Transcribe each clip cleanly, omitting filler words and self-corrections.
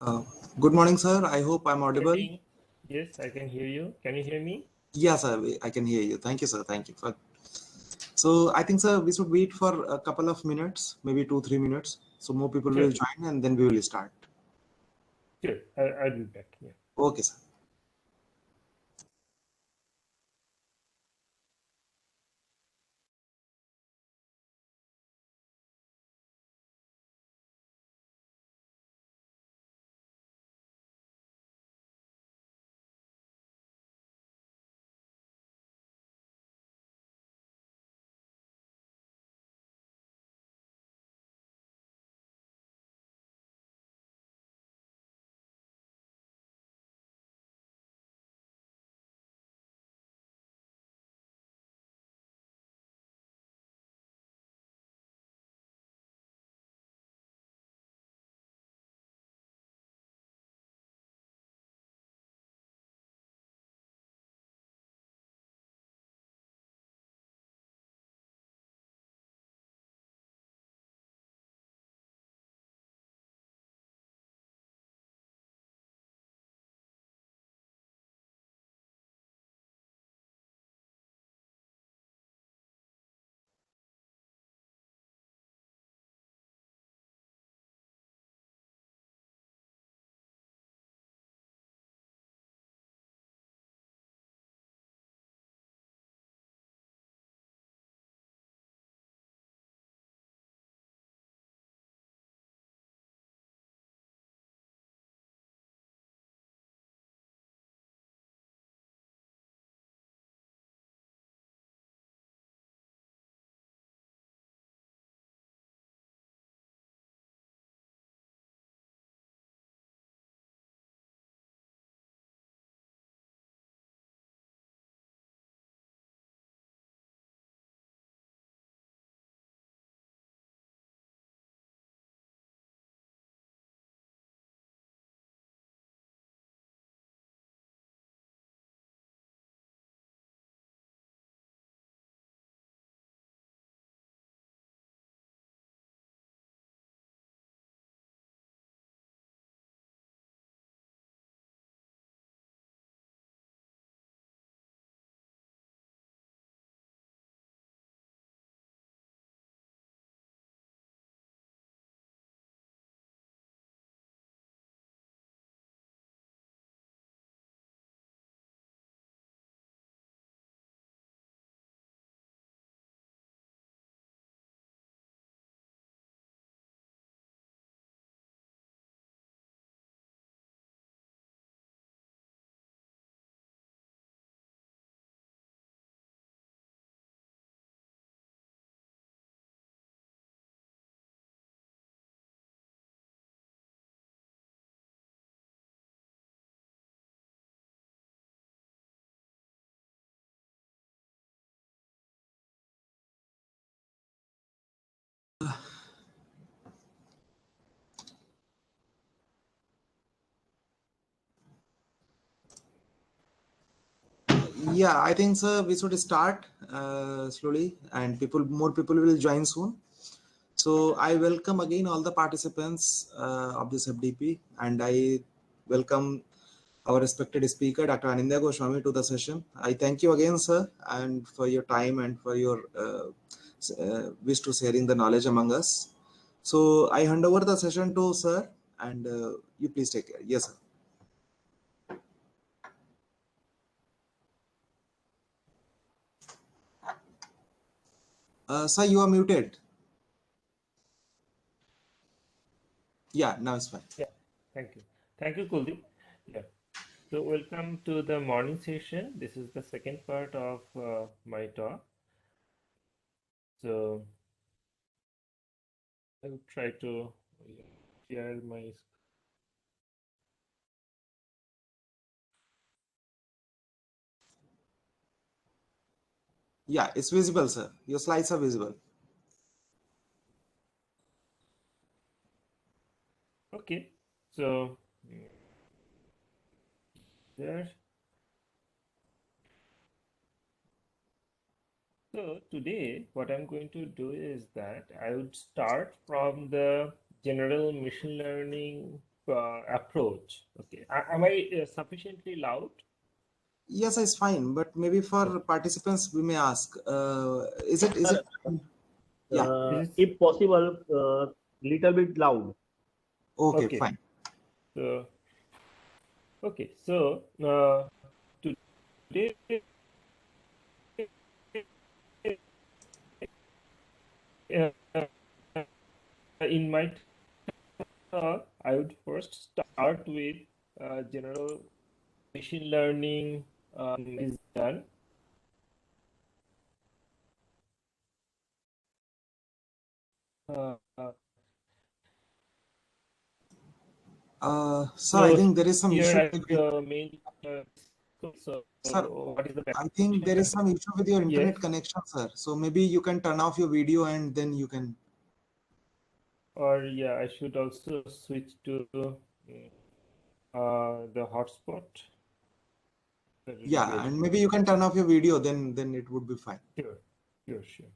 Uh, Good morning, sir. I hope I'm audible. Morning. Yes, I can hear you. Can you hear me? Yes, sir, I can hear you. Thank you, sir. Thank you. So I think, sir, we should wait for a couple of minutes, maybe 2, 3 minutes, so more people will Sure, join, and then we will start. sure. I'll be back. Yeah. Okay, sir. Yeah, I think, sir, we should start slowly, and more people will join soon. So I welcome again all the participants of this FDP, and I welcome our respected speaker, Dr. Anindya Goswami, to the session. I thank you again, sir, and for your time and for your wish to sharing the knowledge among us. So I hand over the session to sir, and you please take care. Yes, sir. Sir, you are muted. Yeah, now it's fine. Yeah. Thank you. Thank you, Kuldeep. Yeah. So welcome to the morning session. This is the second part of my talk. So I will try to share my. Yeah, it's visible, sir. Your slides are visible. Okay. So there. So today, what I'm going to do is that I would start from the general machine learning approach. Okay, am I sufficiently loud? Yes, it's fine, but maybe for participants we may ask, is it yeah, Is it If possible, little bit loud. okay, okay? fine. So okay, so today uh, in my talk, I would first start with general machine learning is done. Uh, Sir, I so think there is some issue here with I main so sir. what is the I think there is application? some issue with your Yes, internet connection, sir. So maybe you can turn off your video and then you can. or yeah, I should also switch to the hotspot. That would be Yeah, great. and maybe you can turn off your video, then it would be fine. Sure, sure, sure.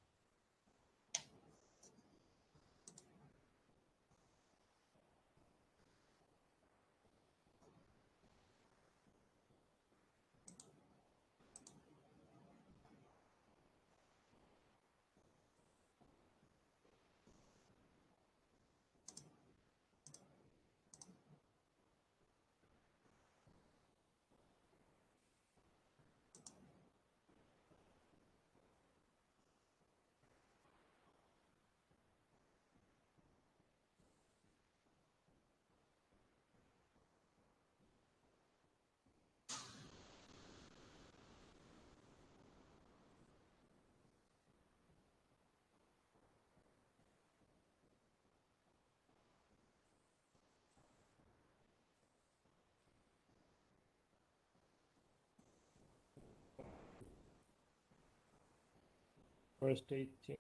First, I think.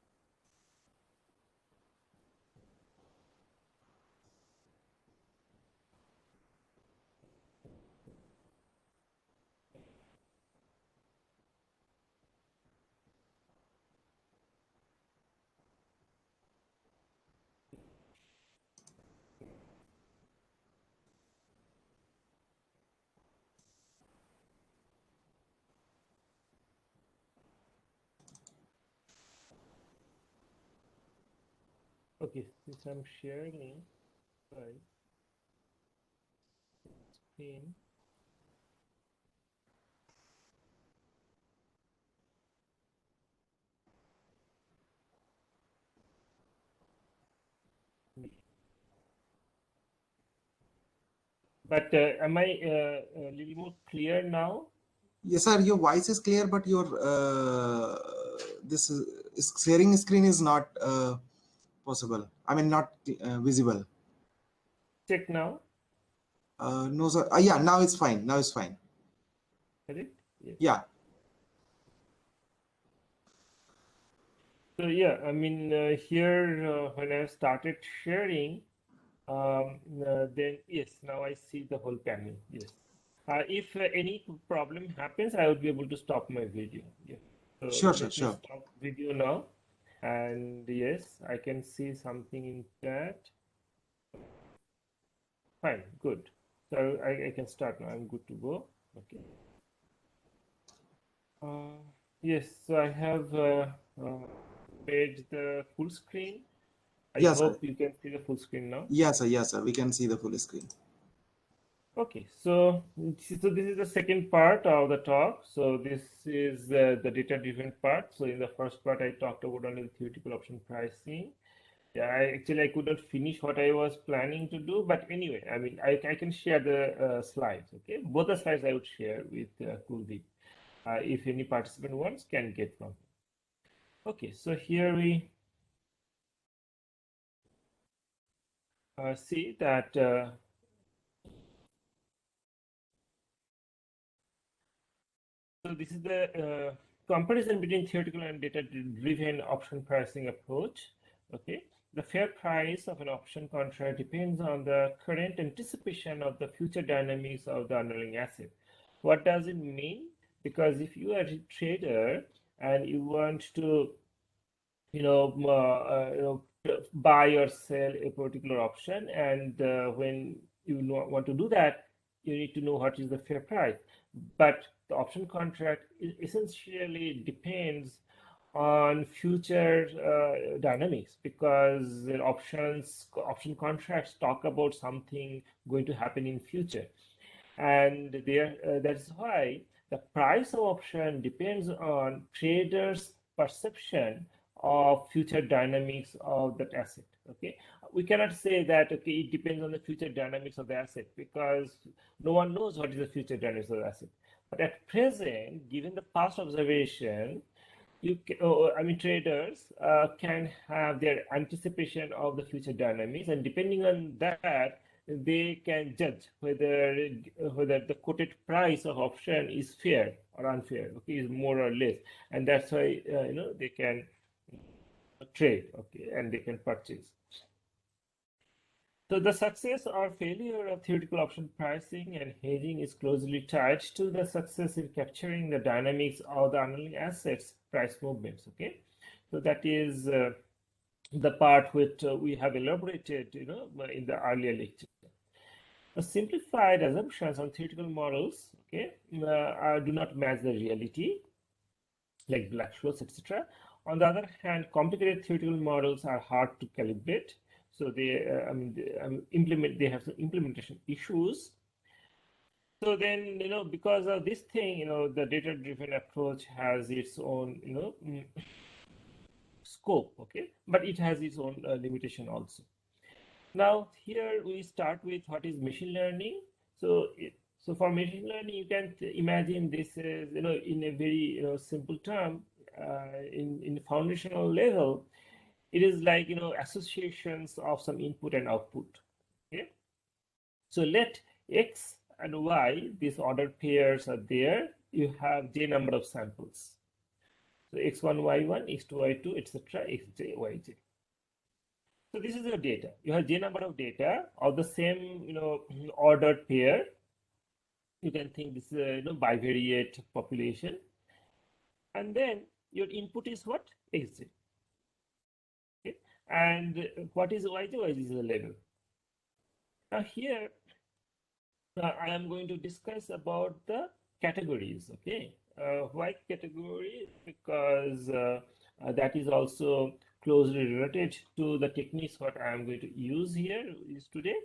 Okay, since I'm sharing my screen, but am I a little more clear now? Yes, sir. Your voice is clear, but your this sharing screen is not possible. I mean, not visible. Check now. No, sir. Yeah, now it's fine. Now it's fine. Correct? Yes. Yeah. So yeah, I mean here when I started sharing, then yes, now I see the whole panel. Yes. If any problem happens, I will be able to stop my video. Yeah. So Sure, sir. let me Sure. stop video now. And yes, I can see something in that. Fine, good. So I can start now. I'm good to go. Okay. Yes, so I have made the full screen. I Yes, sir. hope you can see the full screen now. Yes, sir. Yes, sir. We can see the full screen. Okay, so this is the second part of the talk. So this is the data-driven part. So in the first part, I talked about only the theoretical option pricing. Yeah, I couldn't finish what I was planning to do, but anyway, I mean, I can share the slides. Okay, both the slides I would share with Kuldeep. If any participant wants, can get from. Okay, so here we see that. So this is the comparison between theoretical and data-driven option pricing approach. Okay, the fair price of an option contract depends on the current anticipation of the future dynamics of the underlying asset. What does it mean? Because if you are a trader and you want to, buy or sell a particular option, and when want to do that, you need to know what is the fair price. But the option contract essentially depends on future dynamics, because option contracts talk about something going to happen in future, and that's why the price of option depends on traders' perception of future dynamics of that asset. Okay, we cannot say that okay, it depends on the future dynamics of the asset, because no one knows what is the future dynamics of the asset. But at present, given the past observation, traders can have their anticipation of the future dynamics, and depending on that, they can judge whether the quoted price of option is fair or unfair, okay, is more or less, and that's why they can trade, okay, and they can purchase. So the success or failure of theoretical option pricing and hedging is closely tied to the success in capturing the dynamics of the underlying assets price movements. Okay, so that is the part which we have elaborated, in the earlier lecture. Simplified assumptions on theoretical models, okay, do not match the reality, like Black-Scholes, etc. On the other hand, complicated theoretical models are hard to calibrate. So they have some implementation issues. So then, because of this thing, the data-driven approach has its own, scope, okay, but it has its own limitation also. Now, here we start with what is machine learning. So for machine learning, you can imagine this as, in a very, simple term, in foundational level, it is like, associations of some input and output. Okay. So let X and Y, these ordered pairs are there. You have J number of samples. So X1, Y1, X2, Y2, etc., Xj, Yj. So this is your data. You have J number of data of the same, ordered pair. You can think this is a, bivariate population. And then your input is what? Xj. Okay. And what is Yj? Yj is the level. Now here, I am going to discuss about the categories. Okay. Why category? Because that is also closely related to the techniques what I am going to use here is today.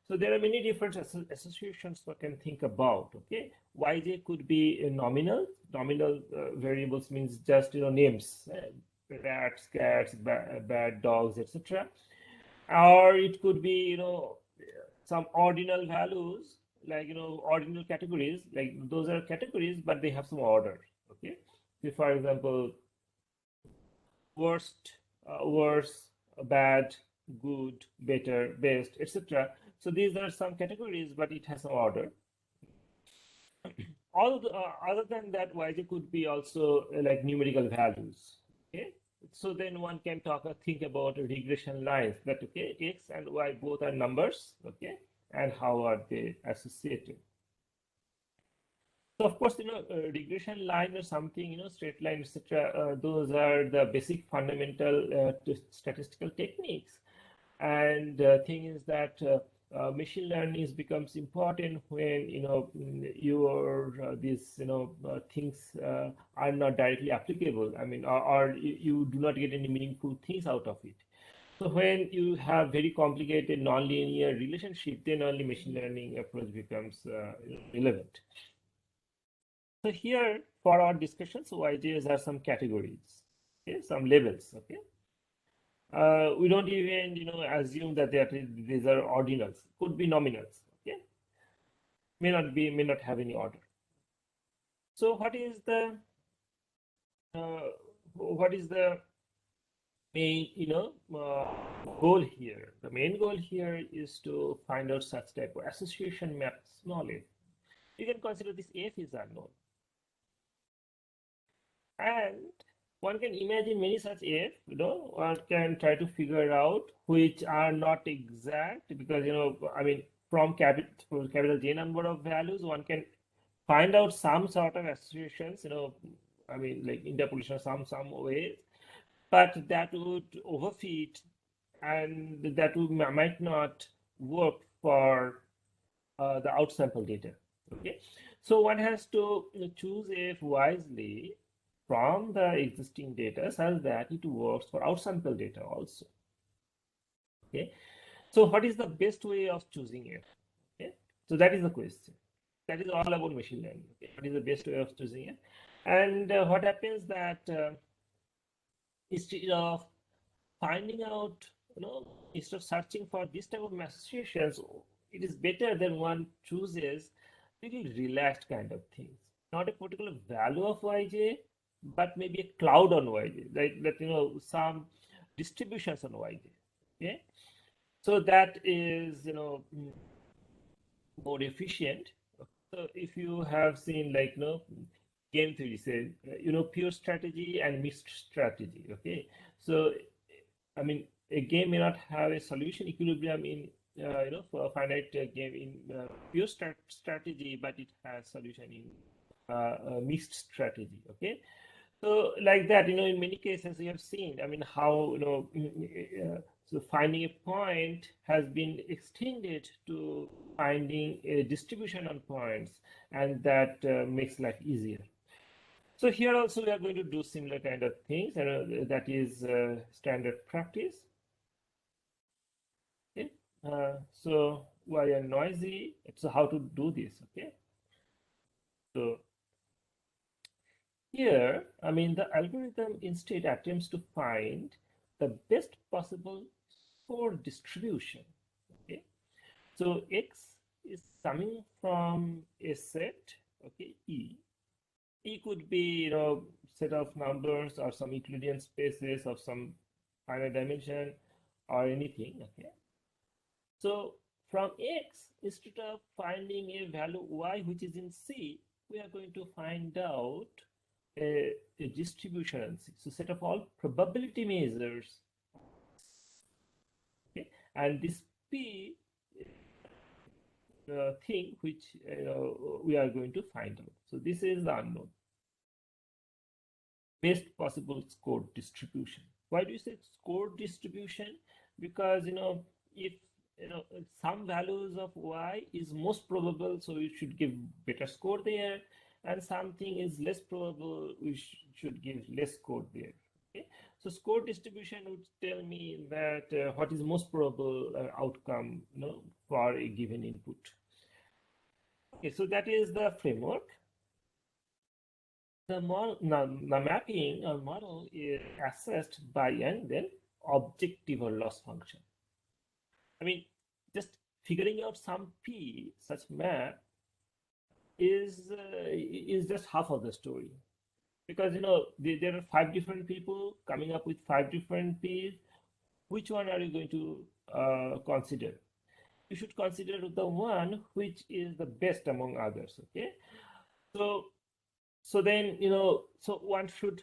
So there are many different associations one can think about. Okay, Yj could be nominal. Nominal variables means just names, rats, cats, bad dogs, etc. Or it could be some ordinal values, like ordinal categories, like those are categories but they have some order. Okay, so for example, worst, worse, bad, good, better, best, etc. So these are some categories, but it has some order. Other than that, Yj could be also like numerical values. Okay, so then one can think about regression lines, that okay, X and Y both are numbers, okay, and how are they associated. So of course, regression line or something, straight line, etc. Those are the basic fundamental statistical techniques. And the thing is that machine learning becomes important when your these things are not directly applicable. I mean, or you do not get any meaningful things out of it. So when you have very complicated nonlinear relationship, then only machine learning approach becomes relevant. So here for our discussions, Yjs are some categories, okay, some levels, okay. We don't even, assume that these are ordinals. Could be nominals, okay. May not have any order. So what is the main, goal here? The main goal here is to find out such type of association maps knowledge. You can consider this F is unknown. And one can imagine many such F, one can try to figure out which are not exact, because, from capital J number of values, one can find out some sort of associations, like interpolation some ways, but that would overfit and that might not work for the outsample data. Okay, so one has to choose F wisely from the existing data such that it works for outsample data also. Okay, so what is the best way of choosing F? Okay, so that is the question. That is all about machine learning. Okay? What is the best way of choosing it? And what happens that instead of finding out, instead of searching for this type of associations, it is better than one chooses really relaxed kind of things. Not a particular value of yj, but maybe a cloud on yj, like that, some distributions on yj. Okay, so that is, more efficient. So if you have seen, like, game theory says, pure strategy and mixed strategy. Okay, so I mean, a game may not have a solution equilibrium in for a finite game in pure strategy, but it has solution in mixed strategy. Okay, so like that, in many cases we have seen, I mean, how so finding a point has been extended to finding a distribution on points, and that makes life easier. So here also we are going to do similar kind of things, and that is standard practice. Okay, so why are noisy? So how to do this? Okay, so here, I mean, the algorithm instead attempts to find the best possible score distribution. Okay, so X is coming from a set, okay, E. E could be, set of numbers or some Euclidean spaces of some finite dimension or anything. Okay, so from X, instead of finding a value Y which is in C, we are going to find out a distribution on C. So set of all probability measures. Okay, and this P thing which we are going to find out. So this is the unknown. Best possible score distribution. Why do you say score distribution? Because if some values of y is most probable, so you should give better score there, and something is less probable, we should give less score there. Okay, so score distribution would tell me that what is most probable outcome, for a given input. Okay, so that is the framework. The mapping or model is assessed by and then objective or loss function. I mean, just figuring out some P such map is just half of the story, because there are 5 different people coming up with 5 different P's. Which one are you going to consider? You should consider the one which is the best among others. Okay, so then so one should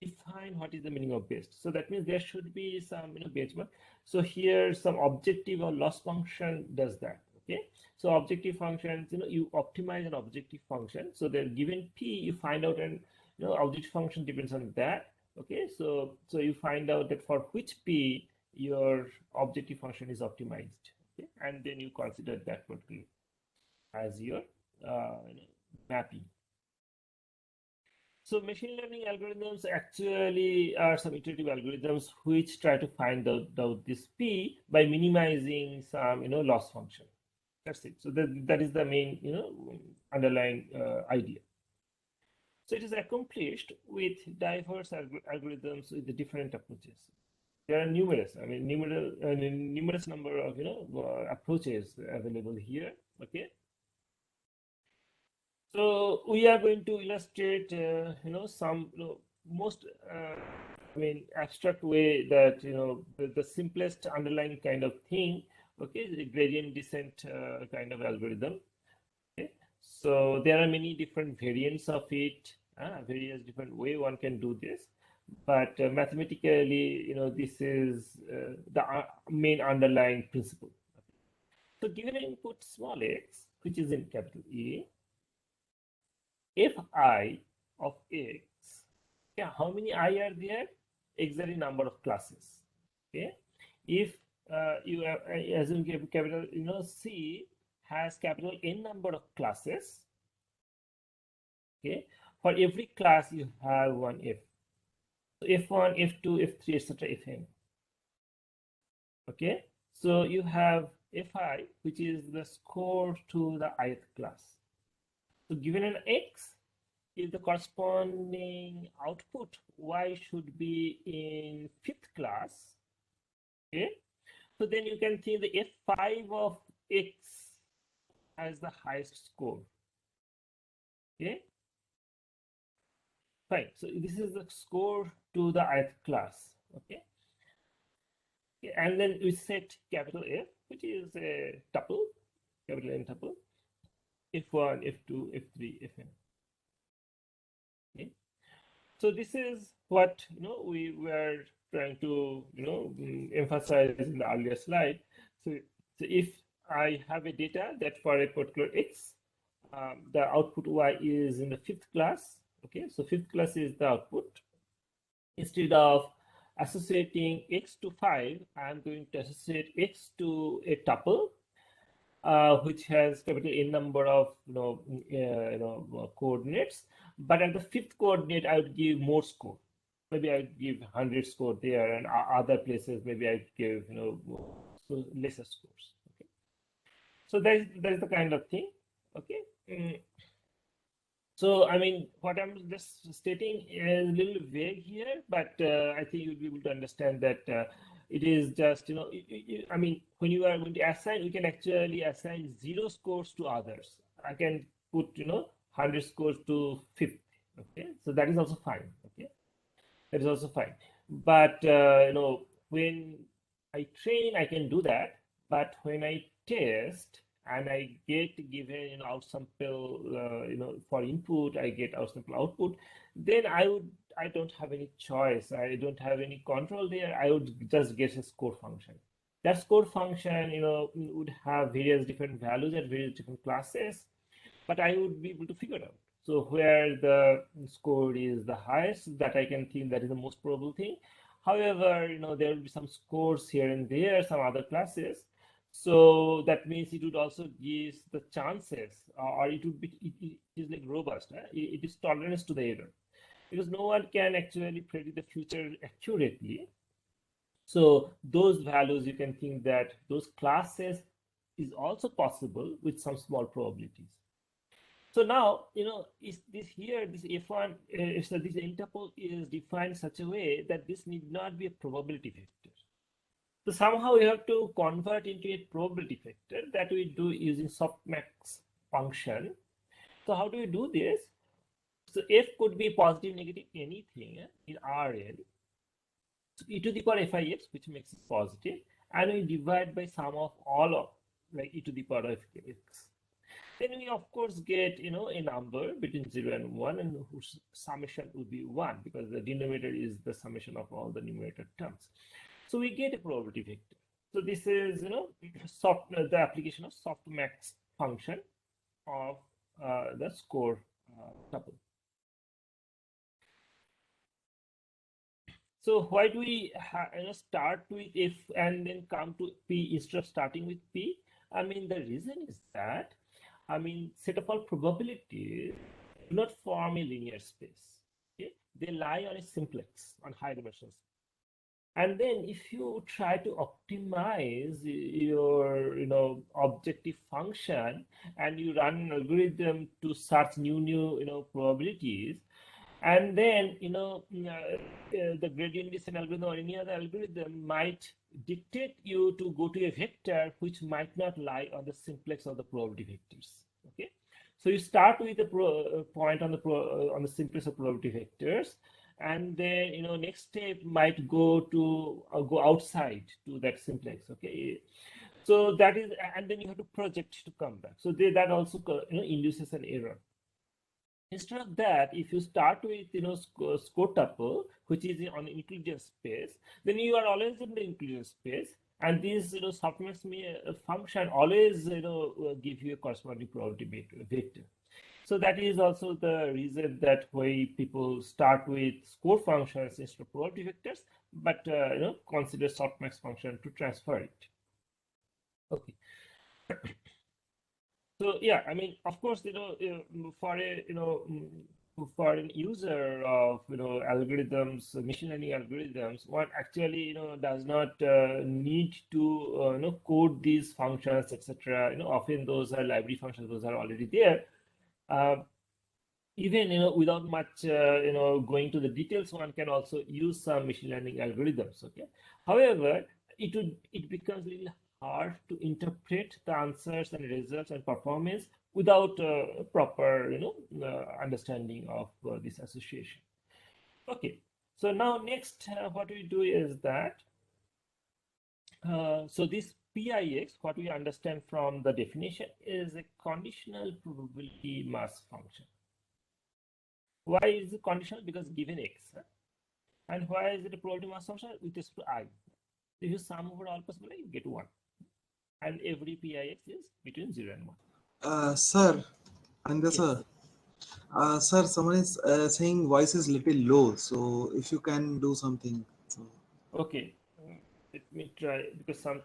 define what is the meaning of best. So that means there should be some benchmark. So here some objective or loss function does that. Okay, so objective functions, you optimize an objective function. So the given P, you find out, and objective function depends on that. Okay, so you find out that for which P your objective function is optimized. Okay, and then you consider that particular as your mapping. So machine learning algorithms actually are some iterative algorithms which try to find out this P by minimizing some loss function. That's it. So that is the main underlying idea. So it is accomplished with diverse algorithms with the different approaches. There are numerous, I mean, numerous number of approaches available here. Okay. So we are going to illustrate, some most, I mean, abstract way that the simplest underlying kind of thing. Okay, the gradient descent kind of algorithm. Okay, so there are many different variants of it. Various different way one can do this, but mathematically, this is the main underlying principle. So given an input small x, which is in capital E, fi of x, yeah, how many I are there? Exactly number of classes. Okay, if you assume capital C has capital N number of classes. Okay, for every class you have one F. So F1, F2, F3, etc. Fn. Okay, so you have Fi, which is the score to the ith class. So given an X, if the corresponding output Y should be in 5th class, okay, so then you can think the F5 of X has the highest score. Okay, fine. So this is the score to the ith class. Okay, and then we set capital F, which is a tuple, capital N tuple, F1, F2, F3, Fn. Okay. So this is what we were trying to emphasize in the earlier slide. So if I have a data that for a particular X, the output Y is in the 5th class. Okay, so 5th class is the output. Instead of associating X to 5, I'm going to associate X to a tuple, which has capital N number of coordinates, but at the 5th coordinate I would give more score. Maybe I would give 100 score there, and other places maybe I would give lesser scores. Okay, so that is the kind of thing. Okay. So, I mean, what I'm just stating is a little vague here, but I think you'll be able to understand that it is just, I mean, when you are going to assign, you can actually assign 0 scores to others. I can put, 100 scores to 50. Okay, so that is also fine. Okay, that is also fine. But, when I train, I can do that. But when I test, and I get given outsample for input, I get outsample output, then I don't have any choice, I don't have any control there. I would just get a score function. That score function would have various different values at various different classes, but I would be able to figure it out. So where the score is the highest, that I can think that is the most probable thing. However, there will be some scores here and there, some other classes. So that means it would also give the chances, or it would be, it is like robust. It is tolerance to the error, because no one can actually predict the future accurately. So those values, you can think that those classes is also possible with some small probabilities. So now, is this here, this F1, so this N tuple is defined in such a way that this need not be a probability vector. So somehow we have to convert into a probability vector that we do using softmax function. So how do we do this? So F could be positive, negative, anything in Rn. So e to the power Fix, which makes it positive, and we divide by sum of all of like e to the power of x. Then we of course get a number between 0 and 1, and whose summation would be 1, because the denominator is the summation of all the numerator terms. So we get a probability vector. So this is the application of softmax function of the score tuple. So why do we start with F and then come to P instead of starting with P? I mean, the reason is that, I mean, set of all probabilities do not form a linear space. Okay? They lie on a simplex, on high dimensions. And then if you try to optimize your objective function, and you run an algorithm to search new probabilities, and then the gradient descent algorithm or any other algorithm might dictate you to go to a vector which might not lie on the simplex of the probability vectors. Okay, so you start with a point on the simplex of probability vectors, and then next step might go to go outside to that simplex. Okay, so that is, and then you have to project to come back. So that also induces an error. Instead of that, if you start with score tuple, which is on Euclidean space, then you are always in the Euclidean space, and this softmax function always give you a corresponding probability vector. So that is also the reason that why people start with score functions instead of probability vectors, but consider softmax function to transfer it. Okay. So yeah, I mean, of course, for a for an user of algorithms, machine learning algorithms, one actually does not need to code these functions, etc. Often those are library functions; those are already there. Uh, Even without much going to the details, one can also use some machine learning algorithms. Okay, however, it becomes a little hard to interpret the answers and results and performance without proper understanding of this association. Okay, so now next what we do is that so this PIX, what we understand from the definition, is a conditional probability mass function. Why is it conditional? Because given x. And why is it a probability mass function? With respect to I. If you sum over all possible, you get 1. And every PIX is between 0 and 1. Sir, and Yes. sir, sir, someone is saying voice is little low. So if you can do something. So. Okay. Let me try, because some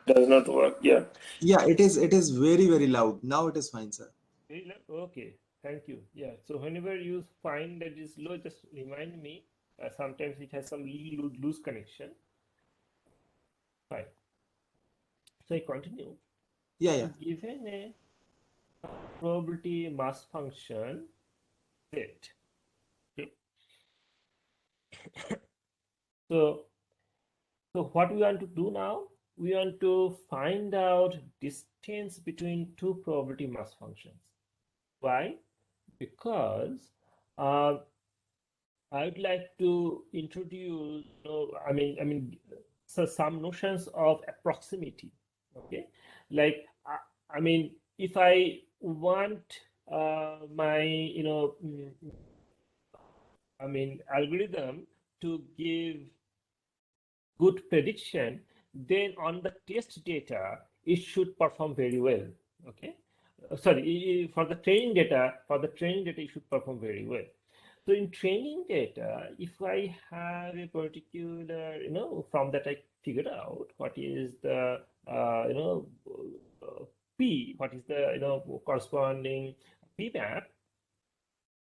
does not work. Yeah. Yeah, it is. It is very, very loud. Now it is fine, sir. Okay. Thank you. Yeah. So whenever you find that it's low, just remind me. Sometimes it has some loose connection. Fine. So I continue. Yeah, yeah. Given a probability mass function Z. Okay. So what we want to do now, we want to find out distance between two probability mass functions. Why? Because I would like to introduce, so some notions of approximity. Okay, like I mean, if I want my algorithm to give good prediction, then on the test data, it should perform very well. Okay. Sorry, for the training data, it should perform very well. So in training data, if I have a particular, from that I figure out what is the, P, what is the, corresponding P map,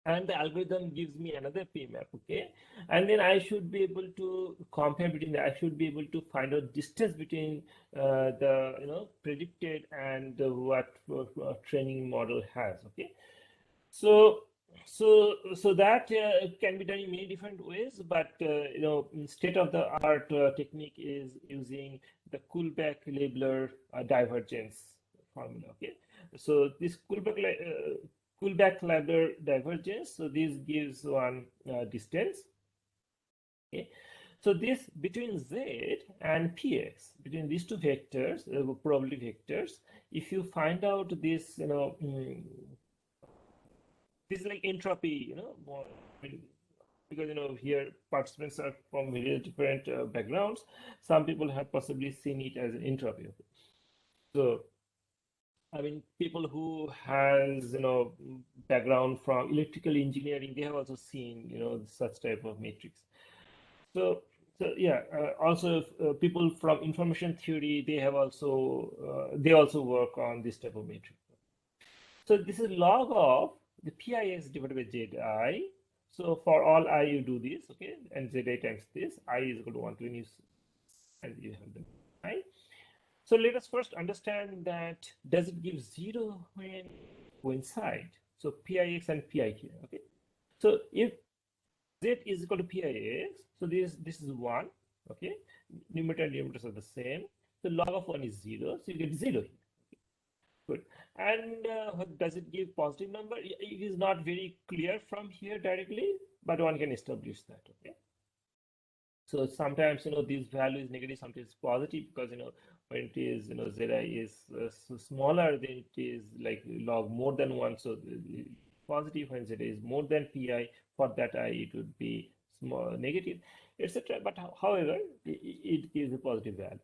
and the algorithm gives me another P map, okay? And then I should be able to compare between that. I should be able to find out distance between the predicted and what training model has, okay? So that can be done in many different ways, but state of the art technique is using the Kullback-Leibler divergence formula, okay? So this Kullback-Leibler divergence, so this gives one distance. Okay, so this between Z and PX, between these two vectors, probability vectors, if you find out this, this is like entropy, because here participants are from very different backgrounds. Some people have possibly seen it as an entropy. Okay? So I mean, people who has background from electrical engineering, they have also seen such type of matrix. So yeah, also people from information theory, they have also they also work on this type of matrix. So this is log of the PIX divided by ZI. So for all I, you do this, okay, and ZI times this, I is equal to 120, and you have the I. So let us first understand that does it give 0 when go inside? So PIX and PIQ, okay. So if Z is equal to PIX, so this is 1, okay. Numerator and denominators are the same. So log of 1 is 0, so you get 0 here. Good. And does it give positive number? It is not very clear from here directly, but one can establish that. Okay. So sometimes this value is negative, sometimes positive, because when it is Zi is so smaller, then it is like log more than 1. So positive. When Zi is more than Pi, for that I it would be small negative, etc. But however, it gives a positive value.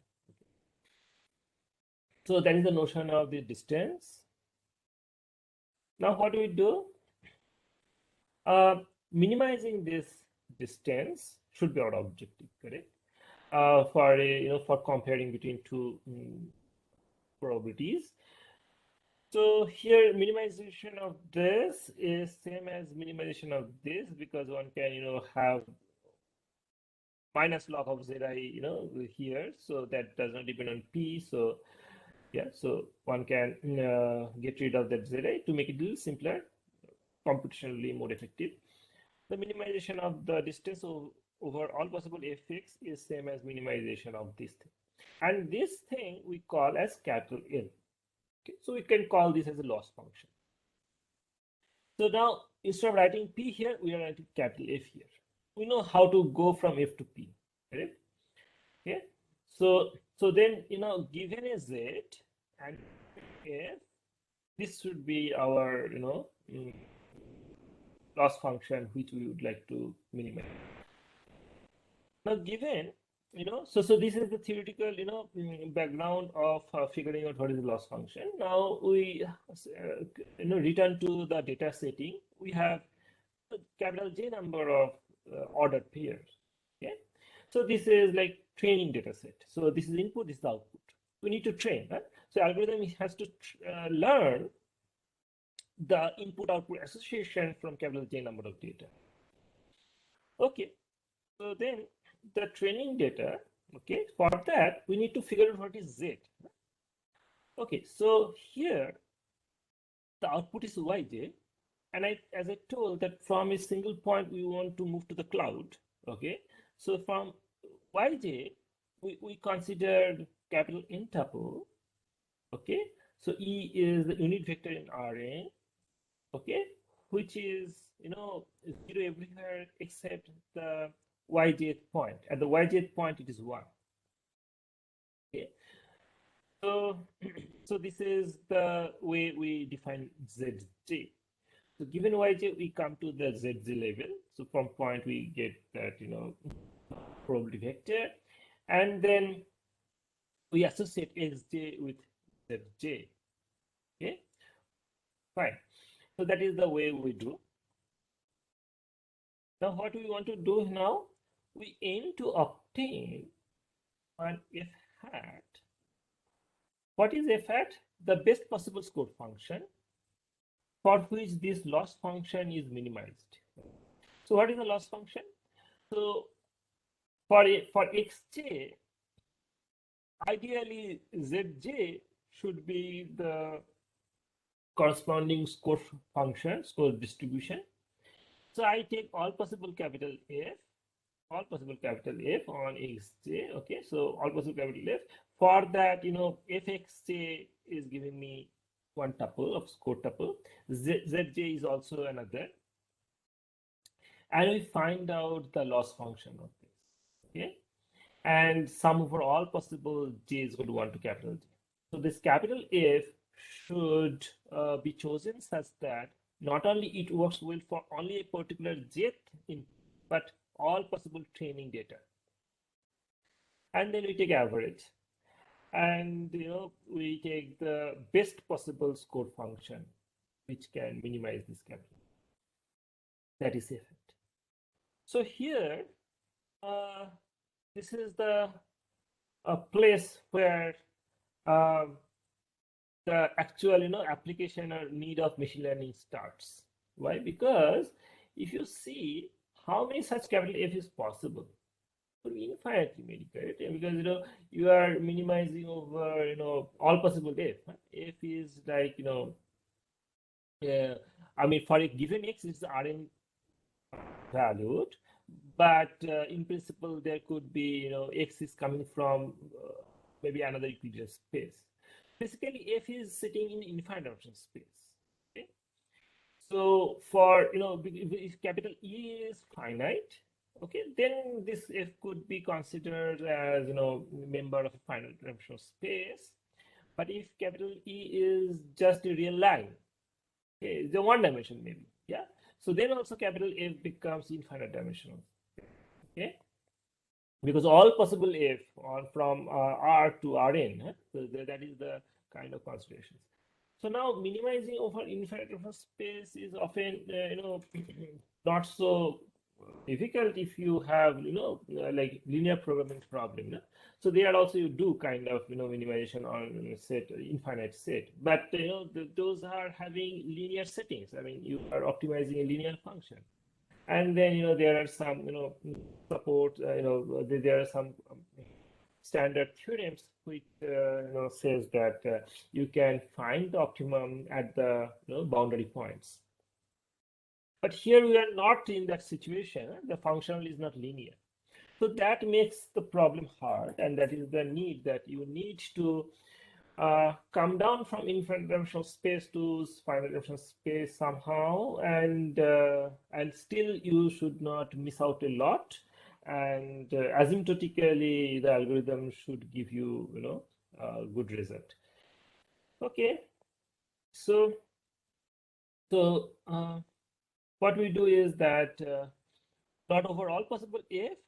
So that is the notion of the distance. Now what do we do? Minimizing this distance should be our objective, correct? For for comparing between two probabilities. So here minimization of this is same as minimization of this, because one can, have minus log of zi, here. So that does not depend on p. So yeah, so one can get rid of that zi to make it a little simpler, computationally more effective. The minimization of the distance over all possible fx is same as minimization of this thing. And this thing we call as capital L. Okay, so we can call this as a loss function. So now instead of writing p here, we are writing capital F here. We know how to go from f to p, right? Okay. So then, given a z and f, this should be our loss function which we would like to minimize. Now given, so this is the theoretical, background of figuring out what is the loss function. Now we, return to the data setting. We have a capital J number of ordered pairs. Okay, so this is like training data set. So this is input, this is the output. We need to train, right? So algorithm has to learn the input-output association from capital J number of data. Okay, so then the training data, okay, for that we need to figure out what is Z. Okay, so here the output is Yj, and as I told that from a single point we want to move to the cloud. Okay, so from Yj we considered capital N tuple. Okay, so E is the unit vector in Rn. Okay, which is, 0 everywhere except the yjth point. At the yjth point, it is 1. Okay, so so this is the way we define zj. So given yj, we come to the zj level. So from point we get that, probability vector, and then we associate xj with zj. Okay, fine. So that is the way we do. Now, what we want to do now, we aim to obtain an f hat. What is f hat? The best possible score function for which this loss function is minimized. So what is the loss function? So for xj, ideally zj should be the corresponding score function, score distribution. So I take all possible capital F on xj. Okay, so all possible capital F. For that, fxj is giving me one tuple of score tuple. Zj is also another. And we find out the loss function of this. Okay, and sum over all possible j is equal to 1 to capital J. So this capital F should be chosen such that not only it works well for only a particular jth input, but all possible training data. And then we take average, and we take the best possible score function which can minimize this capital. That is effect. So here, this is the place where the actual application or need of machine learning starts. Why? Because if you see how many such capital F is possible, infinitely many, right? Because you are minimizing over all possible F. F is like I mean, for a given x, it's Rn valued, but in principle there could be x is coming from maybe another Euclidean space. Basically, F is sitting in infinite dimensional space. Okay? So for if capital E is finite, okay, then this F could be considered as member of a finite dimensional space. But if capital E is just a real line, okay, the one dimension maybe, yeah. So then also capital F becomes infinite dimensional. Okay, because all possible F are from R to Rn. So that is the kind of considerations. So now minimizing over infinite dimensional space is often not so difficult if you have, like linear programming problem. No? So there also you do kind of, minimization on set, infinite set, but those are having linear settings. I mean, you are optimizing a linear function. And then, there are some, support, there are some standard theorems which, says that you can find the optimum at the boundary points. But here we are not in that situation. The functional is not linear. So that makes the problem hard, and that is the need that you need to come down from infinite dimensional space to finite dimensional space somehow, and still you should not miss out a lot, and asymptotically the algorithm should give you a good result. Okay, so what we do is that not over all possible F,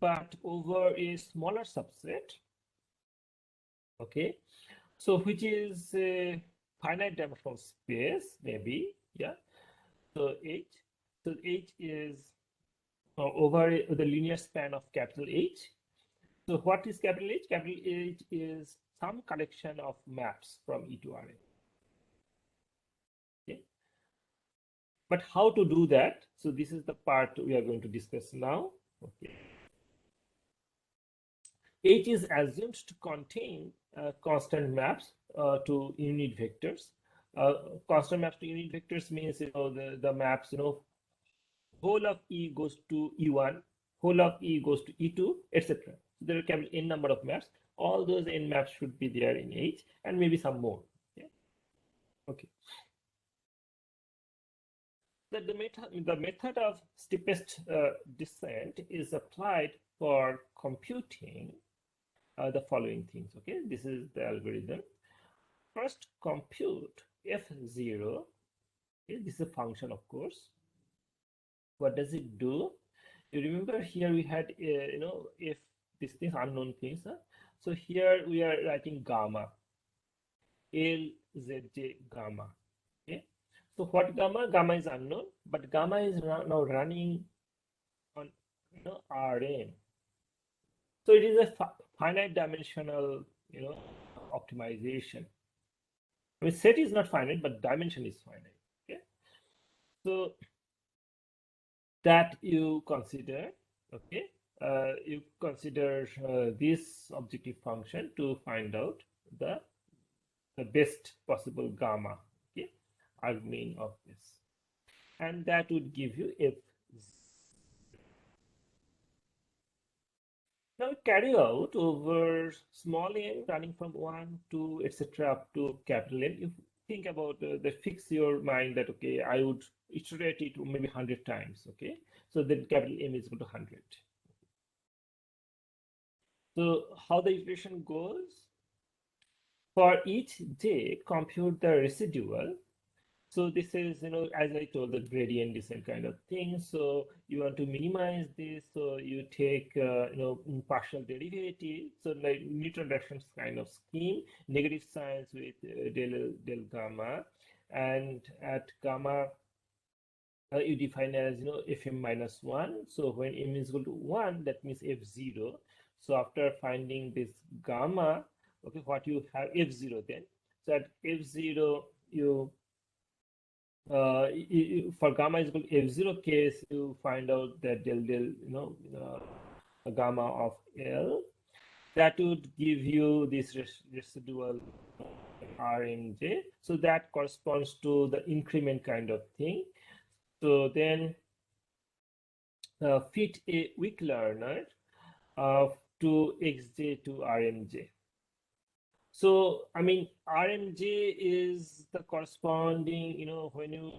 but over a smaller subset. Okay, so which is a finite dimensional space, maybe, yeah. So H is over the linear span of capital H. So what is capital H? Capital H is some collection of maps from E to Rn. Okay. But how to do that? So this is the part we are going to discuss now. Okay. H is assumed to contain constant maps to unit vectors. Constant maps to unit vectors means the maps whole of E goes to E1, whole of E goes to E2, etc. So there can be n number of maps. All those n maps should be there in H, and maybe some more. Okay. Okay. The method of steepest descent is applied for computing the following things. Okay, this is the algorithm. First, compute f0. Okay, this is a function, of course. What does it do? You remember here we had if these things unknown things. So here we are writing gamma, LZJ gamma. Okay, so what gamma? Gamma is unknown, but gamma is now running on Rn. So it is a finite dimensional optimization. I mean, set is not finite, but dimension is finite. Okay, so that you consider. Okay, you consider this objective function to find out the best possible gamma. Okay, argument of this, and that would give you f. Now carry out over small n running from 1 to etc. up to capital N. You think about fix your mind that, okay, I would iterate it maybe 100 times. Okay, so then capital M is equal to 100. So how the iteration goes? For each j, compute the residual. So this is, as I told, the gradient descent kind of thing. So you want to minimize this. So you take, partial derivative. So like neutral directions kind of scheme, negative signs with del gamma. And at gamma, you define as, fm minus 1. So when m is equal to 1, that means f0. So after finding this gamma, okay, what you have f0 then. So at f0, you for gamma is equal to f0 case, you find out that del gamma of L. That would give you this residual Rmj. So that corresponds to the increment kind of thing. So then fit a weak learner to xj to Rmj. So, I mean, RMJ is the corresponding, when you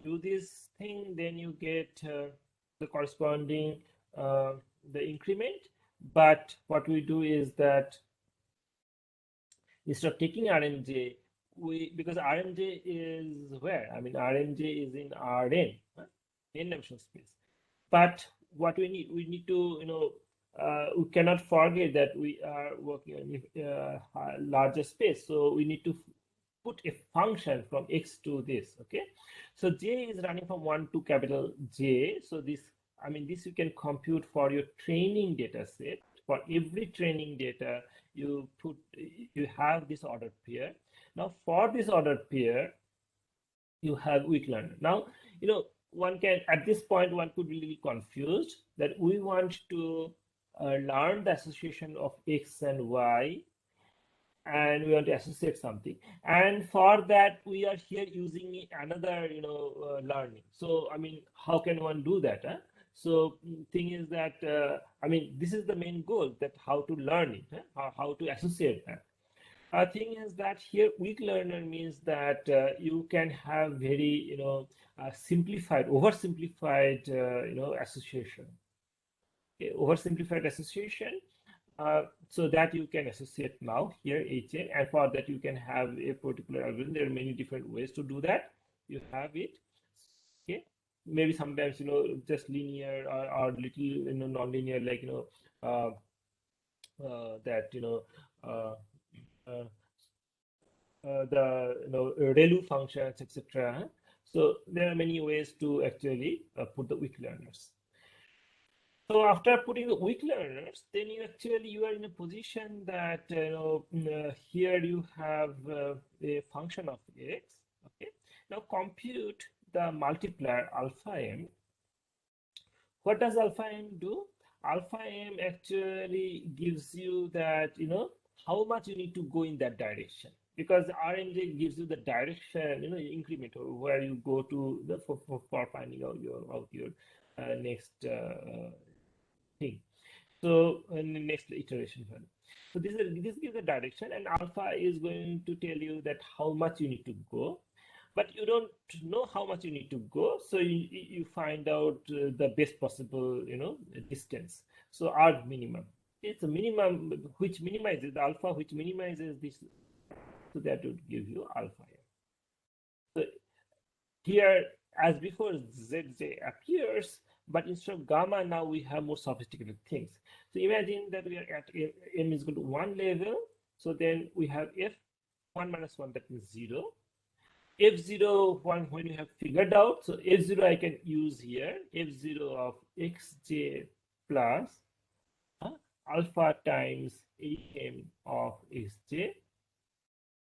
do this thing, then you get the corresponding, the increment. But what we do is that instead of taking RMJ, because RMJ is where? I mean, RMJ is in Rn, n-dimensional space. But what we need to, we cannot forget that we are working on a larger space. So we need to put a function from x to this. Okay, so j is running from 1 to capital J. So this I mean, this you can compute for your training data set. For every training data, you have this ordered pair. Now, for this ordered pair, you have weak learner. Now, one can, at this point, one could be really confused that we want to learn the association of X and Y, and we want to associate something, and for that we are here using another learning. So I mean, how can one do that, huh? So thing is that I mean, this is the main goal, that how to learn it, huh? How to associate that. Thing is that here weak learner means that you can have very simplified, oversimplified association. Okay, oversimplified association, so that you can associate now here HN, and for that you can have a particular algorithm. There are many different ways to do that. You have it. Okay, maybe sometimes just linear, or little non-linear, like that uh, uh, the ReLU functions, etc. So there are many ways to actually put the weak learners. So after putting the weak learners, then you are in a position that here you have a function of x. Okay. Now compute the multiplier alpha m. What does alpha m do? Alpha m actually gives you that how much you need to go in that direction, because RMJ gives you the direction, increment, or where you go to the for finding out your next thing. So in the next iteration value. So this gives a direction, and alpha is going to tell you that how much you need to go, but you don't know how much you need to go. So you find out the best possible distance. So R minimum. It's a minimum which minimizes the alpha, which minimizes this. So that would give you alpha. So here, as before, ZJ appears, but instead of gamma, now we have more sophisticated things. So imagine that we are at m is equal to 1 level. So then we have f1 minus 1, that means 0. F0, when you have figured out, so F0 I can use here, F0 of xj plus alpha times am of xj.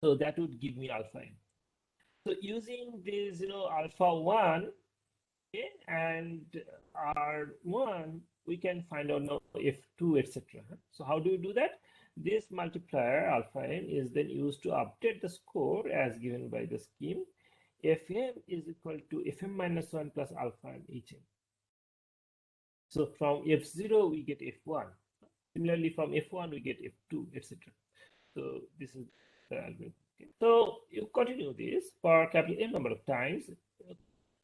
So that would give me alpha m. So using this, alpha 1, okay, and R1, we can find out now F2, etc. So how do we do that? This multiplier alpha n is then used to update the score as given by the scheme. Fm is equal to Fm minus 1 plus alpha m Hm. So from F0 we get F1. Similarly, from F1 we get F2, etc. So this is the algorithm. Okay. So you continue this for capital M number of times.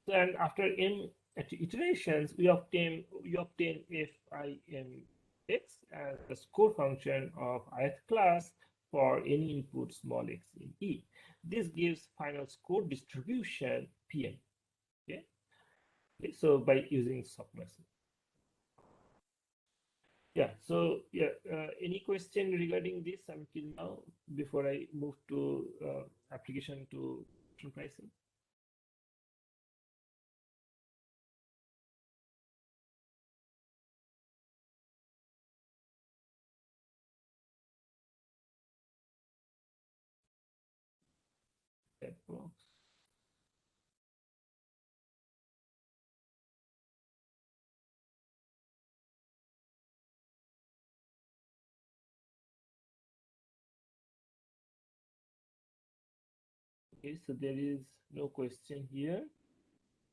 And after m iterations, you obtain Fimx as the score function of ith class for any input small x in E. This gives final score distribution Pm. Okay. So by using submassing. Yeah. So yeah. Any question regarding this until now before I move to application to pricing? That box. Okay, so there is no question here.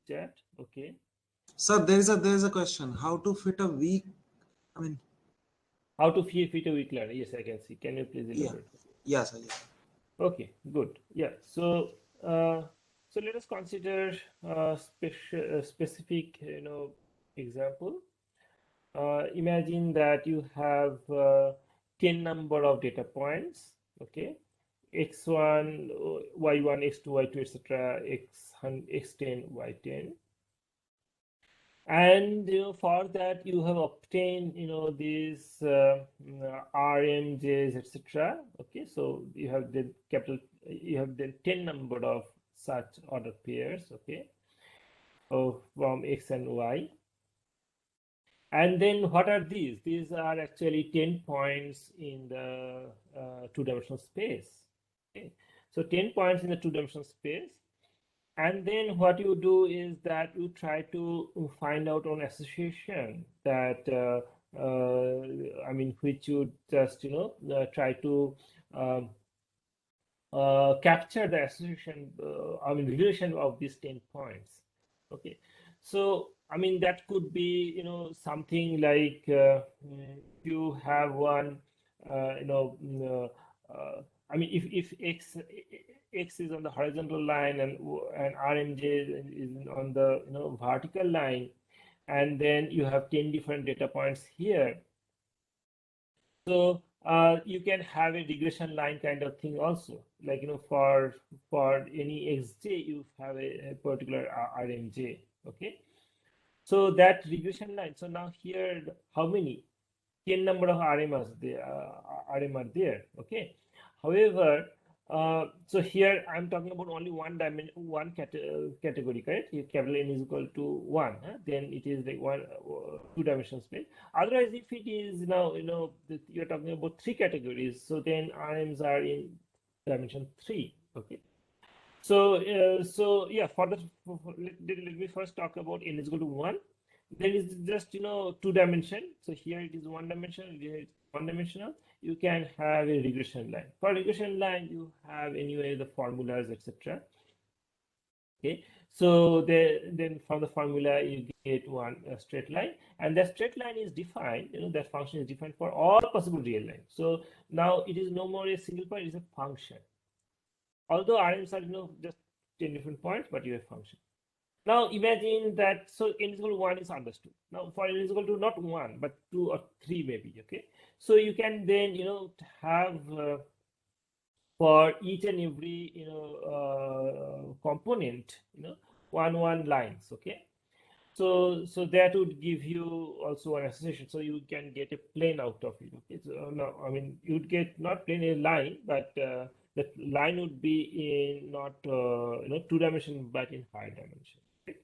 Chat. Okay. Sir, there is a question. How to fit a weak? I mean, How to fit a weak learner? Yes, I can see. Can you please elaborate? Yes, sir. Yes. Okay, good. Yeah. So so let us consider a specific example. Imagine that you have 10 number of data points. Okay, x1, y1, x2, y2, etc., x10, y10. And for that you have obtained these RMJs, etc. Okay, so you have the you have the 10 number of such order pairs, okay, from x and y. And then what are these? These are actually 10 points in the two-dimensional space. Okay. So 10 points in the two-dimensional space. And then what you do is that you try to find out an association that, I mean, which you just, try to um, capture the association, I mean, relation of these 10 points. Okay. So, I mean, that could be, something like you have one, I mean, if x is on the horizontal line and RMJ is on the, vertical line, and then you have 10 different data points here. So you can have a regression line kind of thing also, like for any xj you have a particular RMJ. Okay, so that regression line. So now here, how many 10 number of RMs there RM are there. Okay, however, so here I'm talking about only one dimension, one category, correct? If capital N is equal to 1, then it is like one two-dimensional space. Otherwise, if it is now, you're talking about 3 categories, so then RMs are in dimension 3. Okay. So, yeah, let me first talk about N is equal to 1. There is just, 2 dimension. So here it is 1 dimensional, here it's 1 dimensional. You can have a regression line. For regression line, you have anyway the formulas, etc. Okay. So then from the formula, you get one straight line, and that straight line is defined, that function is defined for all possible real lines. So now it is no more a single point, it is a function. Although RMs are, just 10 different points, but you have function. Now imagine that, so n is equal to 1 is understood. Now for n is equal to not 1, but 2 or 3 maybe, okay? So you can then, have for each and every, component, 1 lines, okay? So that would give you also an association. So you can get a plane out of it. Okay, so no, I mean you'd get not plane a line, but the line would be in not 2 dimension, but in 5 dimension. Okay?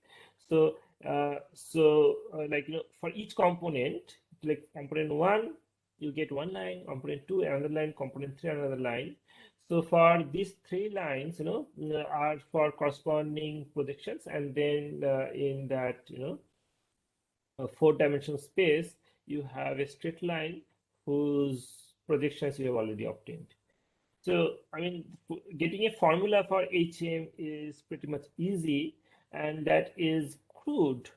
So like for each component, like component 1, you get 1 line, component 2 another line, component 3 another line. So for these 3 lines, are for corresponding projections, and then in that, 4-dimensional space, you have a straight line whose projections you have already obtained. So, I mean, getting a formula for HM is pretty much easy, and that is crude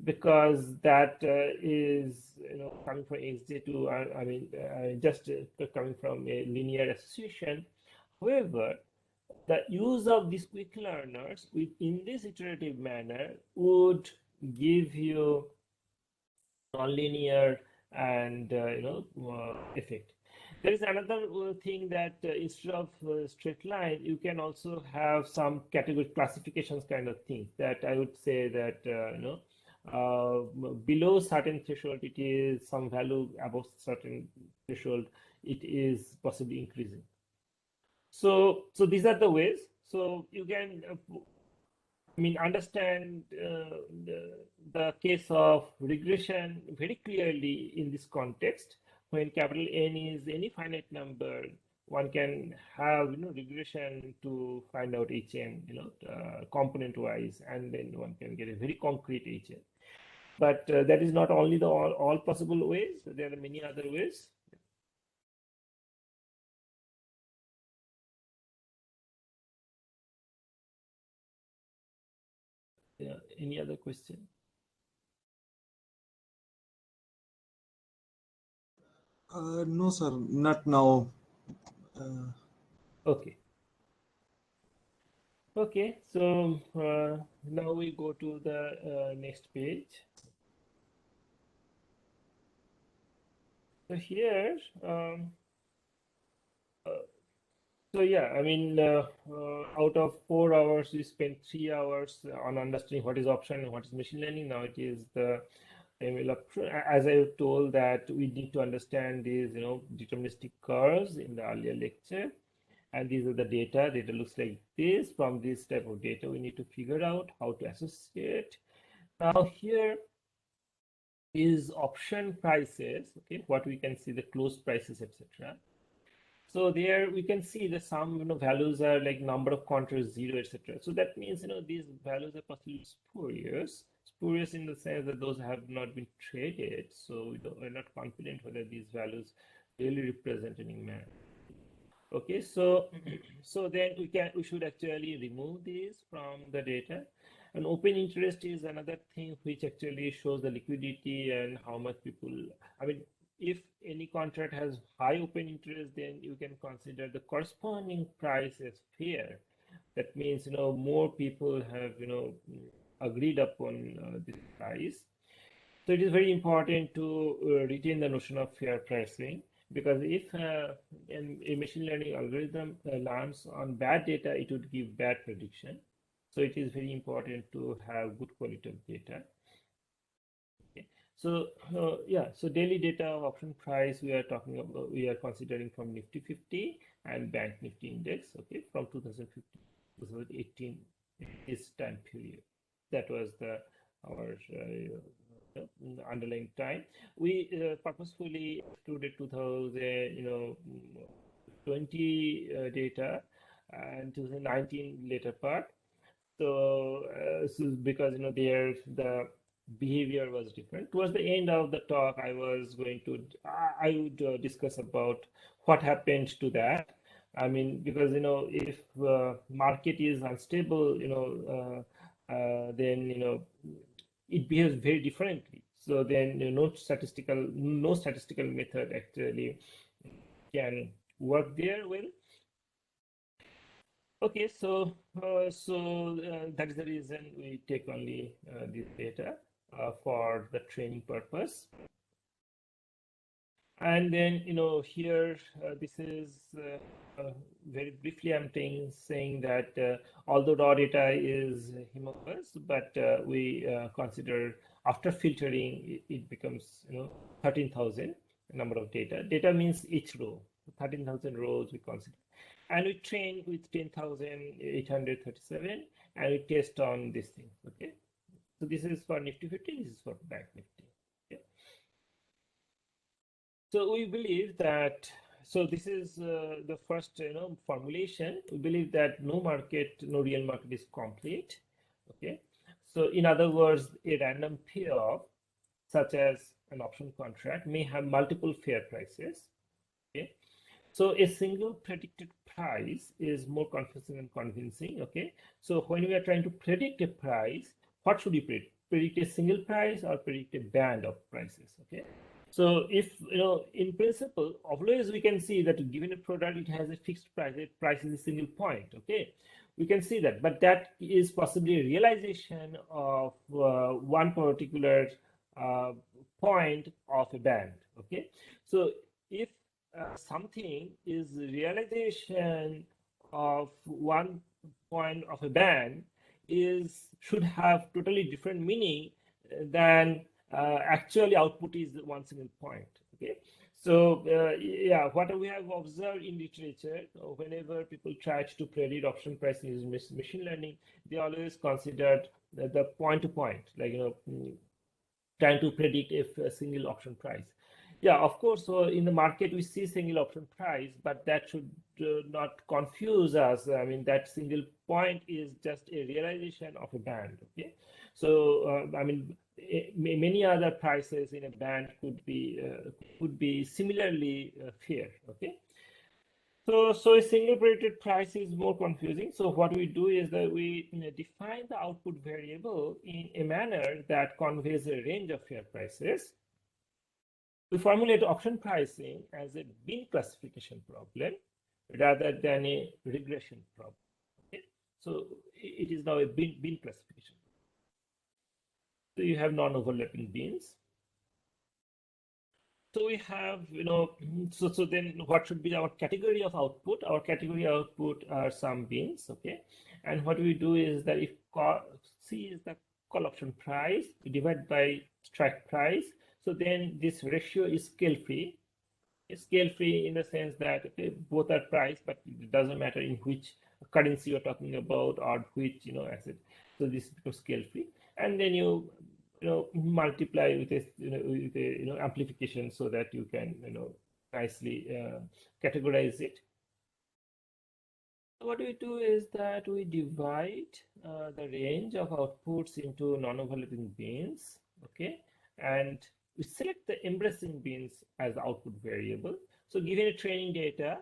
because that is, coming from xj to, I mean, just coming from a linear association. However, the use of these quick learners in this iterative manner would give you nonlinear and effect. There is another thing that instead of straight line, you can also have some category classifications kind of things that I would say that below certain threshold it is some value, above certain threshold it is possibly increasing. So these are the ways. So you can, I mean, understand the case of regression very clearly in this context. When capital N is any finite number, one can have regression to find out HN, component wise, and then one can get a very concrete HN. But that is not only the all possible ways. There are many other ways. Yeah, any other question? No, sir, not now. Okay. Okay, so now we go to the next page. So here, so yeah, I mean, out of 4 hours, we spent 3 hours on understanding what is option and what is machine learning. Now it is the ML option. As I told that we need to understand these, deterministic curves in the earlier lecture. And these are the data. Data looks like this. From this type of data, we need to figure out how to associate. Now here, is option prices, okay, what we can see the close prices, etc. So there we can see that some values are like number of contracts 0, etc. So that means these values are possibly spurious. Spurious in the sense that those have not been traded. So we're not confident whether these values really represent any man. Okay, so so then we should actually remove these from the data. And open interest is another thing which actually shows the liquidity and how much people, I mean, if any contract has high open interest, then you can consider the corresponding price as fair. That means more people have agreed upon this price. So it is very important to retain the notion of fair pricing, because if a machine learning algorithm learns on bad data, it would give bad prediction. So it is very important to have good quality of data. Okay. So yeah, so daily data of option price we are talking about, we are considering from Nifty 50 and Bank Nifty Index, okay, from 2015 to 2018, this time period. That was our underlying time. We purposefully excluded 2020 data and 2019 later part. So, because there the behavior was different. Towards the end of the talk, I would discuss about what happened to that. I mean, because if market is unstable, then it behaves very differently. So then no statistical method actually can work there well. Okay, so that is the reason we take only this data for the training purpose. And then here this is very briefly I'm saying that although raw data is humongous, but we consider after filtering it becomes 13,000 number of data. Data means each row, 13,000 rows we consider. And we train with 10,837 and we test on this thing. Okay, so this is for Nifty 50, this is for Bank Nifty. Okay. So we believe that, so this is the first formulation. We believe that no real market is complete. Okay, so in other words, a random payoff such as an option contract may have multiple fair prices. Okay, so a single predicted price is more confusing and convincing. Okay, so when we are trying to predict a price, what should we predict? Predict a single price or predict a band of prices? Okay, so if in principle, always we can see that given a product, it has a fixed price. The price is a single point. Okay, we can see that, but that is possibly a realization of one particular point of a band. Okay, so if something is realization of one point of a band should have totally different meaning than actually output is one single point. Okay, so yeah, what we have observed in literature, whenever people tried to predict option pricing using machine learning, they always considered the point to point, like trying to predict a single option price. Yeah, of course, so in the market we see single option price, but that should not confuse us. I mean, that single point is just a realization of a band. Okay, so I mean, many other prices in a band could be similarly fair. Okay, so a single predicted price is more confusing. So what we do is that we define the output variable in a manner that conveys a range of fair prices. We formulate option pricing as a bin classification problem rather than a regression problem. Okay? So it is now a bin classification. So you have non-overlapping bins. So we have, so then what should be our category of output? Our category output are some bins, okay? And what we do is that if C is the call option price, we divide by strike price. So then this ratio is scale free. It's scale free in the sense that both are priced, but it doesn't matter in which currency you're talking about or which asset. So this becomes scale free. And then you multiply with a amplification so that you can nicely categorize it. What we do is that we divide the range of outputs into non-overlapping bins, okay, and we select the embracing bins as the output variable. So given a training data,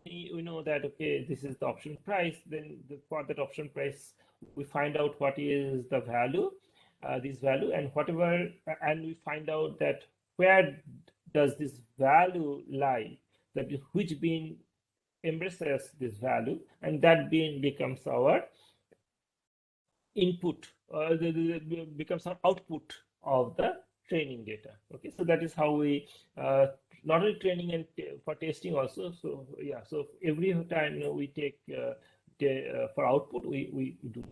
we know that, okay, this is the option price, then for that option price, we find out what is the value, this value, and whatever, and we find out that where does this value lie, that which bin embraces this value, and that bin becomes our input, becomes our output of the training data. Okay, so that is how we not only training and for testing also. So yeah, so every time we take for output we do.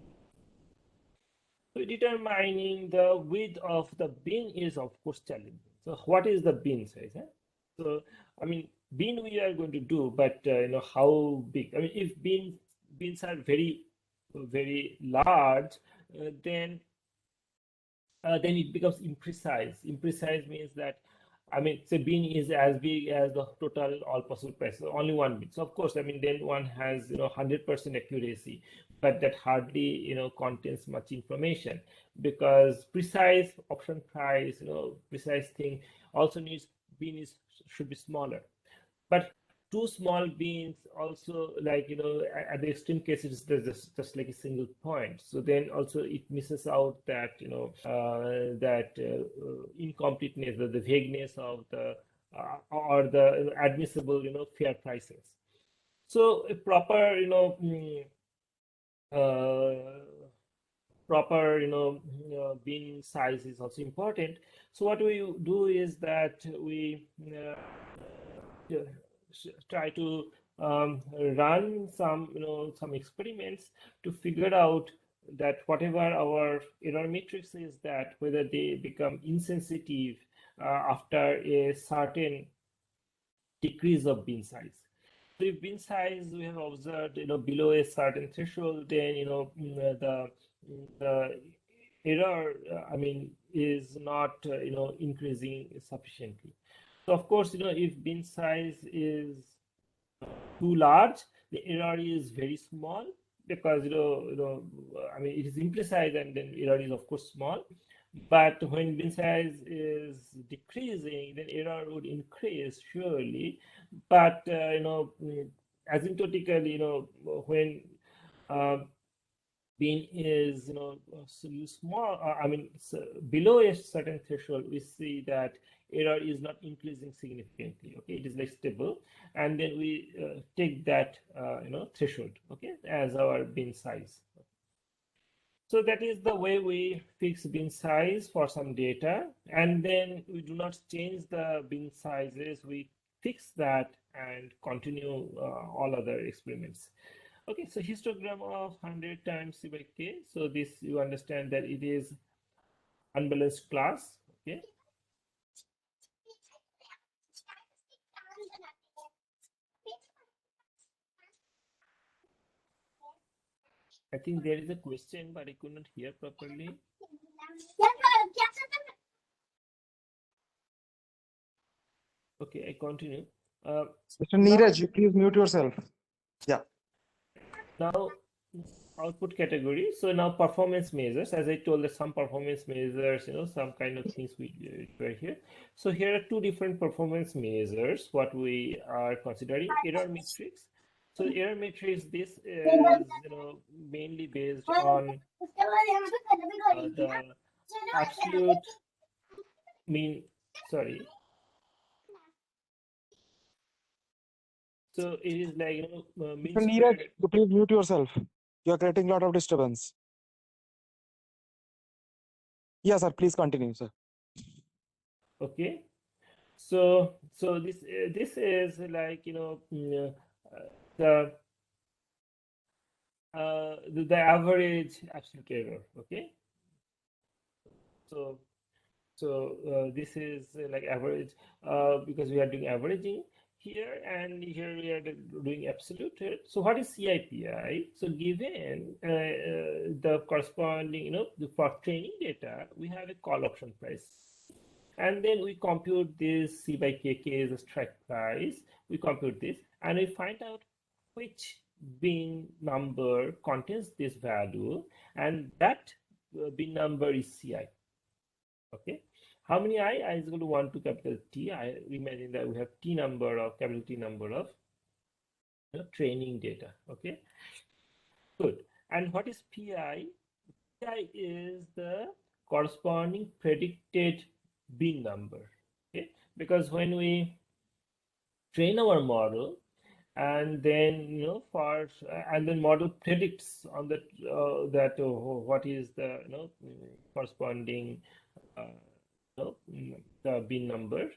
So determining the width of the bin is of course challenging. So what is the bin size? So I mean, bin we are going to do, but how big? I mean, if bins are very large, then it becomes imprecise. Imprecise means that, I mean, say bin is as big as the total all possible prices, only one bin. So of course, I mean, then one has 100% accuracy, but that hardly contains much information, because precise option price, precise thing also needs bin should be smaller. But two small bins also, like at the extreme cases, there's just like a single point, so then also it misses out that incompleteness, the vagueness of the or the admissible fair prices. So a proper bin size is also important. So what we do is that we try to run some experiments to figure out that whatever our error matrix is, that whether they become insensitive after a certain decrease of bin size. So if bin size we have observed below a certain threshold, then the error I mean is not increasing sufficiently. So of course, if bin size is too large, the error is very small, because I mean, it is imprecise, and then error is of course small. But when bin size is decreasing, then error would increase surely. But asymptotically, when bin is small, I mean, so below a certain threshold, we see that error is not increasing significantly. Okay, it is like stable, and then we take that threshold, okay, as our bin size. So that is the way we fix bin size for some data, and then we do not change the bin sizes. We fix that and continue all other experiments. Okay, so histogram of 100 times C by K. So this, you understand that it is unbalanced class. Okay. I think there is a question, but I could not hear properly. Okay, I continue. Mr. Neeraj, you please mute yourself. Yeah. Now, output category. So now performance measures. As I told, that some performance measures, some kind of things we were here. So here are two different performance measures. What we are considering: error matrix. So error matrix, this is mainly based on the absolute mean. Sorry. So it is like mean Mr. square. Neeraj, you please mute yourself. You are creating a lot of disturbance. Yes, sir. Please continue, sir. Okay. So this is like the average absolute error. Okay. So this is like average because we are doing averaging. here, and here we are doing absolute. So what is CIPI? So given the corresponding, for training data, we have a call option price. And then we compute this C by KK is a strike price. We compute this and we find out which bin number contains this value, and that bin number is CI. Okay. How many I is equal to 1 to capital T. I imagine that we have T number of capital T number of training data. Okay. Good. And what is PI? PI is the corresponding predicted bin number. Okay. Because when we train our model, and then and then model predicts on that what is the corresponding the bin number.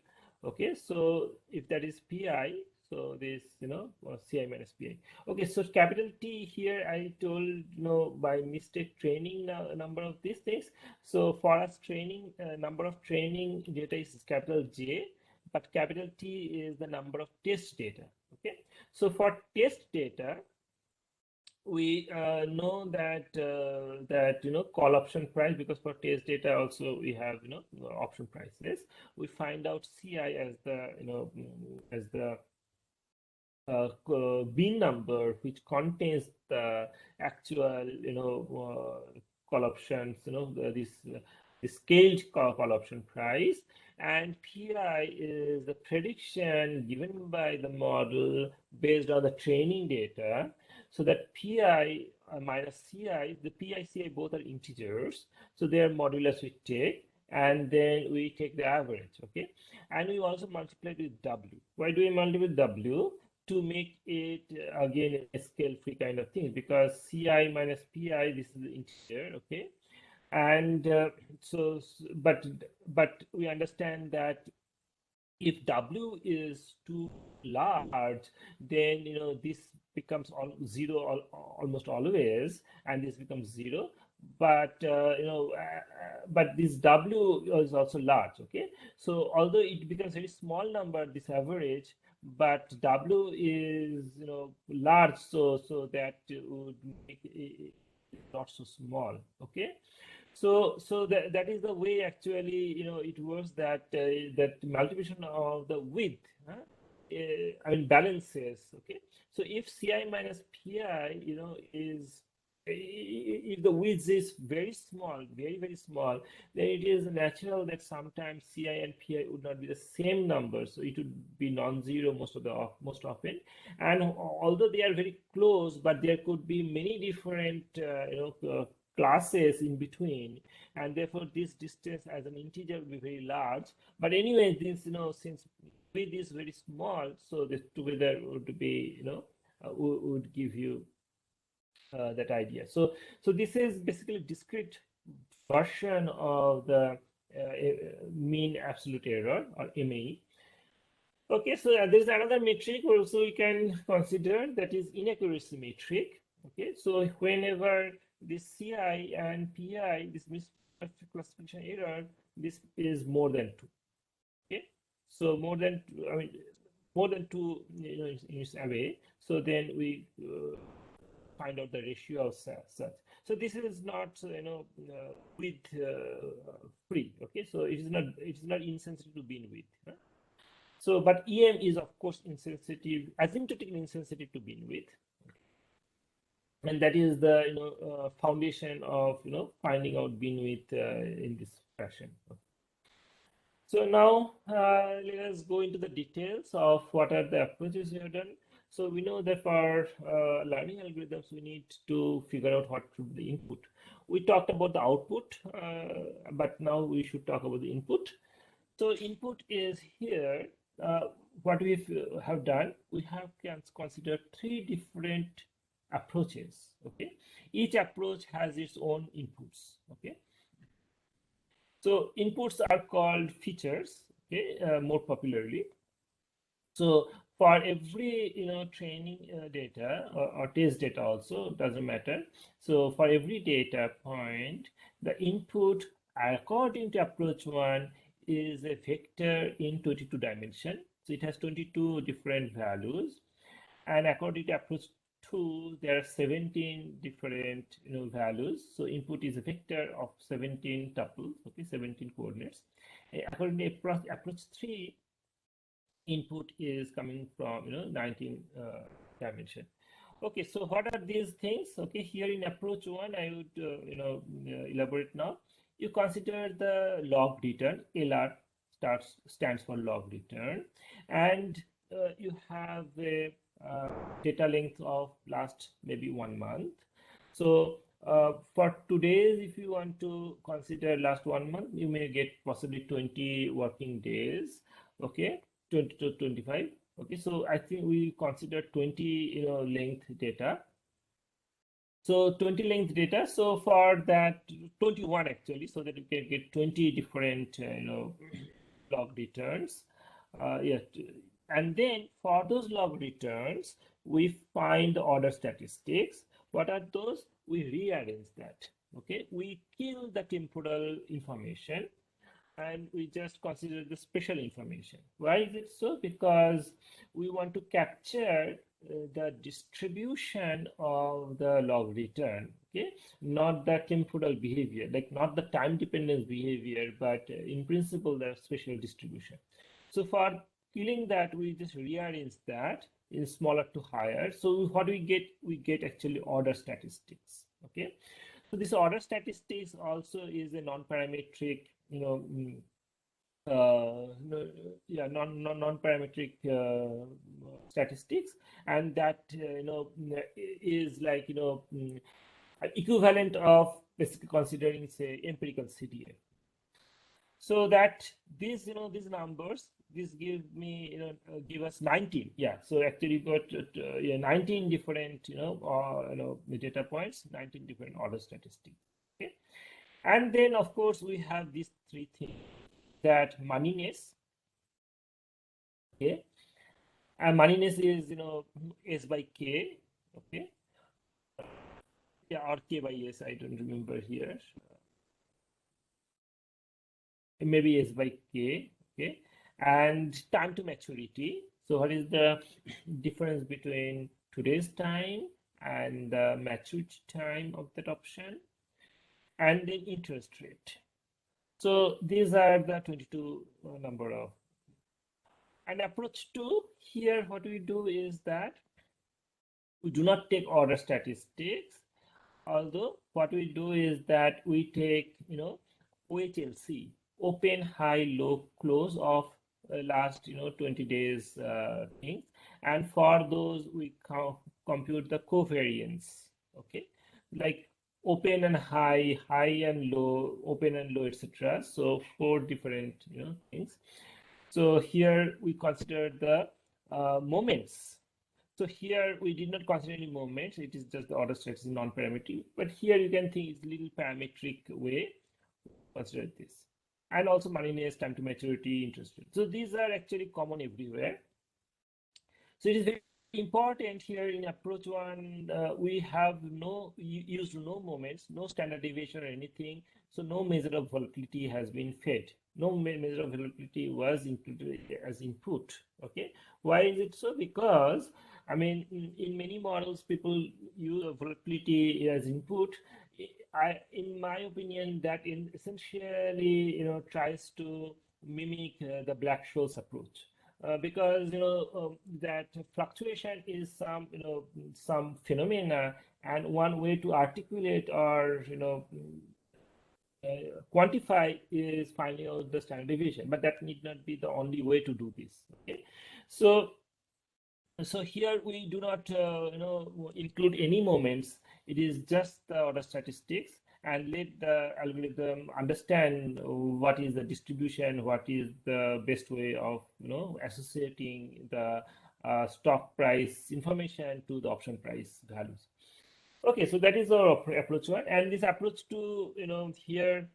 Okay, so if that is PI, so this CI minus PI. Okay, so capital T here I told by mistake training number of these things. So for us training number of training data is capital J, but capital T is the number of test data. Okay, so for test data, we know that call option price, because for test data also we have option prices. We find out CI as the bin number which contains the actual call options, the scaled call option price, and PI is the prediction given by the model based on the training data. So that PI minus CI, the PI CI both are integers, so their modulus we take, and then we take the average. Okay, and we also multiply it with W. Why do we multiply with W? To make it again a scale-free kind of thing, because CI minus PI, this is the integer. Okay, and but we understand that if W is too large, then this becomes zero almost always, and this becomes zero. But but this W is also large. Okay, so although it becomes a very small number, this average, but W is large, so that would make it not so small. Okay, so that is the way actually it works, that that multiplication of the width I mean balances. Okay, so if CI minus PI is, if the width is very small, very small, then it is natural that sometimes CI and PI would not be the same number, so it would be non-zero most often. And although they are very close, but there could be many different classes in between, and therefore this distance as an integer will be very large. But anyway, this since width is very small, so this together would be would give you that idea. So this is basically a discrete version of the mean absolute error, or MAE. Okay, so there's another metric also we can consider, that is inaccuracy metric. Okay, so whenever this CI and PI, this misclassification error, this is more than 2. Okay, so more than 2 units away, so then we find out the ratio of such. So this is not width free. Okay, so it is not insensitive to bin width. So, but EM is of course insensitive, asymptotically insensitive to bin width, and that is the foundation of finding out bin width in this fashion. So now let us go into the details of what are the approaches we have done. So we know that for learning algorithms, we need to figure out what should be the input. We talked about the output, but now we should talk about the input. So input is here. What we have done, we have considered 3 different approaches. Okay, each approach has its own inputs. Okay, so inputs are called features. Okay, more popularly. So for every training data or test data also, doesn't matter. So for every data point, the input according to approach 1 is a vector in 22 dimension. So it has 22 different values, and according to approach 2, there are 17 different values. So input is a vector of 17 tuples, okay, 17 coordinates. According to approach 3, input is coming from 19 dimension. Okay, so what are these things? Okay, here in approach 1, I would elaborate now. You consider the log return. LR stands for log return, and you have a data length of last maybe 1 month. So for today's, if you want to consider last 1 month, you may get possibly 20 working days. Okay, 20 to 25. Okay, so I think we consider 20 length data. So 20 length data. So for that 21 actually, so that you can get 20 different log returns. Yeah, and then for those log returns, we find the order statistics. What are those? We rearrange that. Okay, we kill the temporal information and we just consider the special information. Why is it so? Because we want to capture the distribution of the log return, okay, not the temporal behavior, like not the time dependence behavior, but in principle the special distribution. So for killing that, we just rearrange that in smaller to higher. So what we get? We get actually order statistics. Okay, so this order statistics also is a non-parametric, non-parametric statistics, and that is like equivalent of basically considering say empirical CDF. So that these these numbers, this give me give us 19. Yeah, so actually got 19 different data points, 19 different order statistics. Okay, and then of course we have these three things, that moneyness. Okay, and moneyness is S by K. Okay, yeah, or K by S, I don't remember here, maybe S by K. Okay, and time to maturity. So what is the difference between today's time and the maturity time of that option? And then interest rate. So these are the 22 number of. And approach 2, here what we do is that we do not take order statistics, although what we do is that we take OHLC, open, high, low, close of last 20 days things, and for those we compute the covariance. Okay, like open and high, high and low, open and low, etc. So 4 different things. So here we consider the moments. So here we did not consider any moments, it is just the order status is non-parametric, but here you can think it's a little parametric way to consider this. And also moneyness, time to maturity, interest rate. So these are actually common everywhere. So it is very important here in approach 1, we have used no moments, no standard deviation or anything. So no measure of volatility has been fed. No measure of volatility was included as input. Okay, why is it so? Because I mean, in many models, people use volatility as input. In my opinion, that essentially tries to mimic the Black-Scholes approach. Because that fluctuation is some phenomena, and one way to articulate or quantify is finding out the standard deviation, but that need not be the only way to do this. Okay, so here we do not include any moments. It is just the order statistics, and let the algorithm understand what is the distribution, what is the best way of associating the stock price information to the option price values. Okay, so that is our approach 1, and this approach 2, here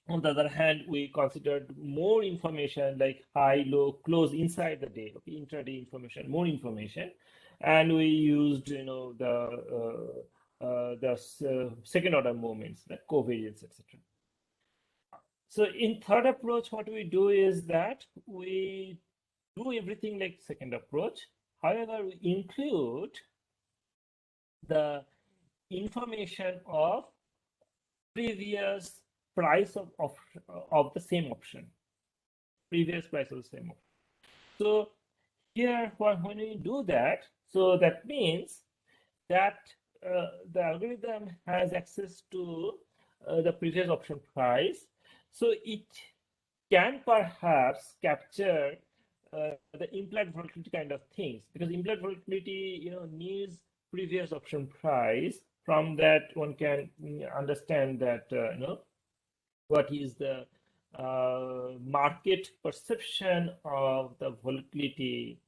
on the other hand, we considered more information like high, low, close inside the day, okay, intraday information, more information, and we used the second order moments like covariance, etc. So in third approach, what we do is that we do everything like second approach. However, we include the information of previous price of the same option, previous price of the same option. So here, when we do that, so that means that the algorithm has access to the previous option price. So it can perhaps capture the implied volatility kind of things, because implied volatility, needs previous option price. From that, one can understand that, what is the market perception of the volatility.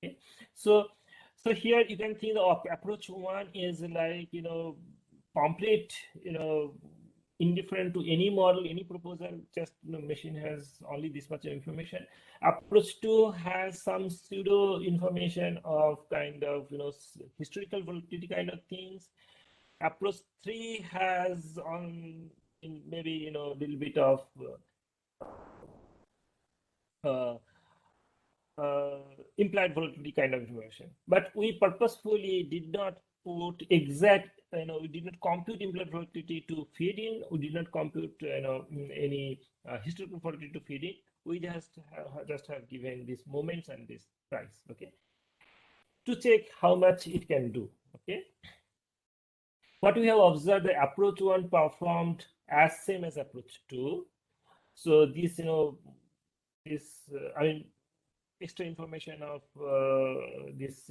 Okay? So here you can think of approach one is like, complete, indifferent to any model, any proposal, just machine has only this much information. Approach two has some pseudo information of kind of, historical volatility kind of things. Approach three has maybe, a little bit of implied volatility kind of information. But we purposefully did not put exact, we did not compute implied volatility to feed in. We did not compute, any historical volatility to feed in. We just have given these moments and this price, okay, to check how much it can do, okay. What we have observed, the approach one performed as same as approach two. So this, I mean, extra information of this,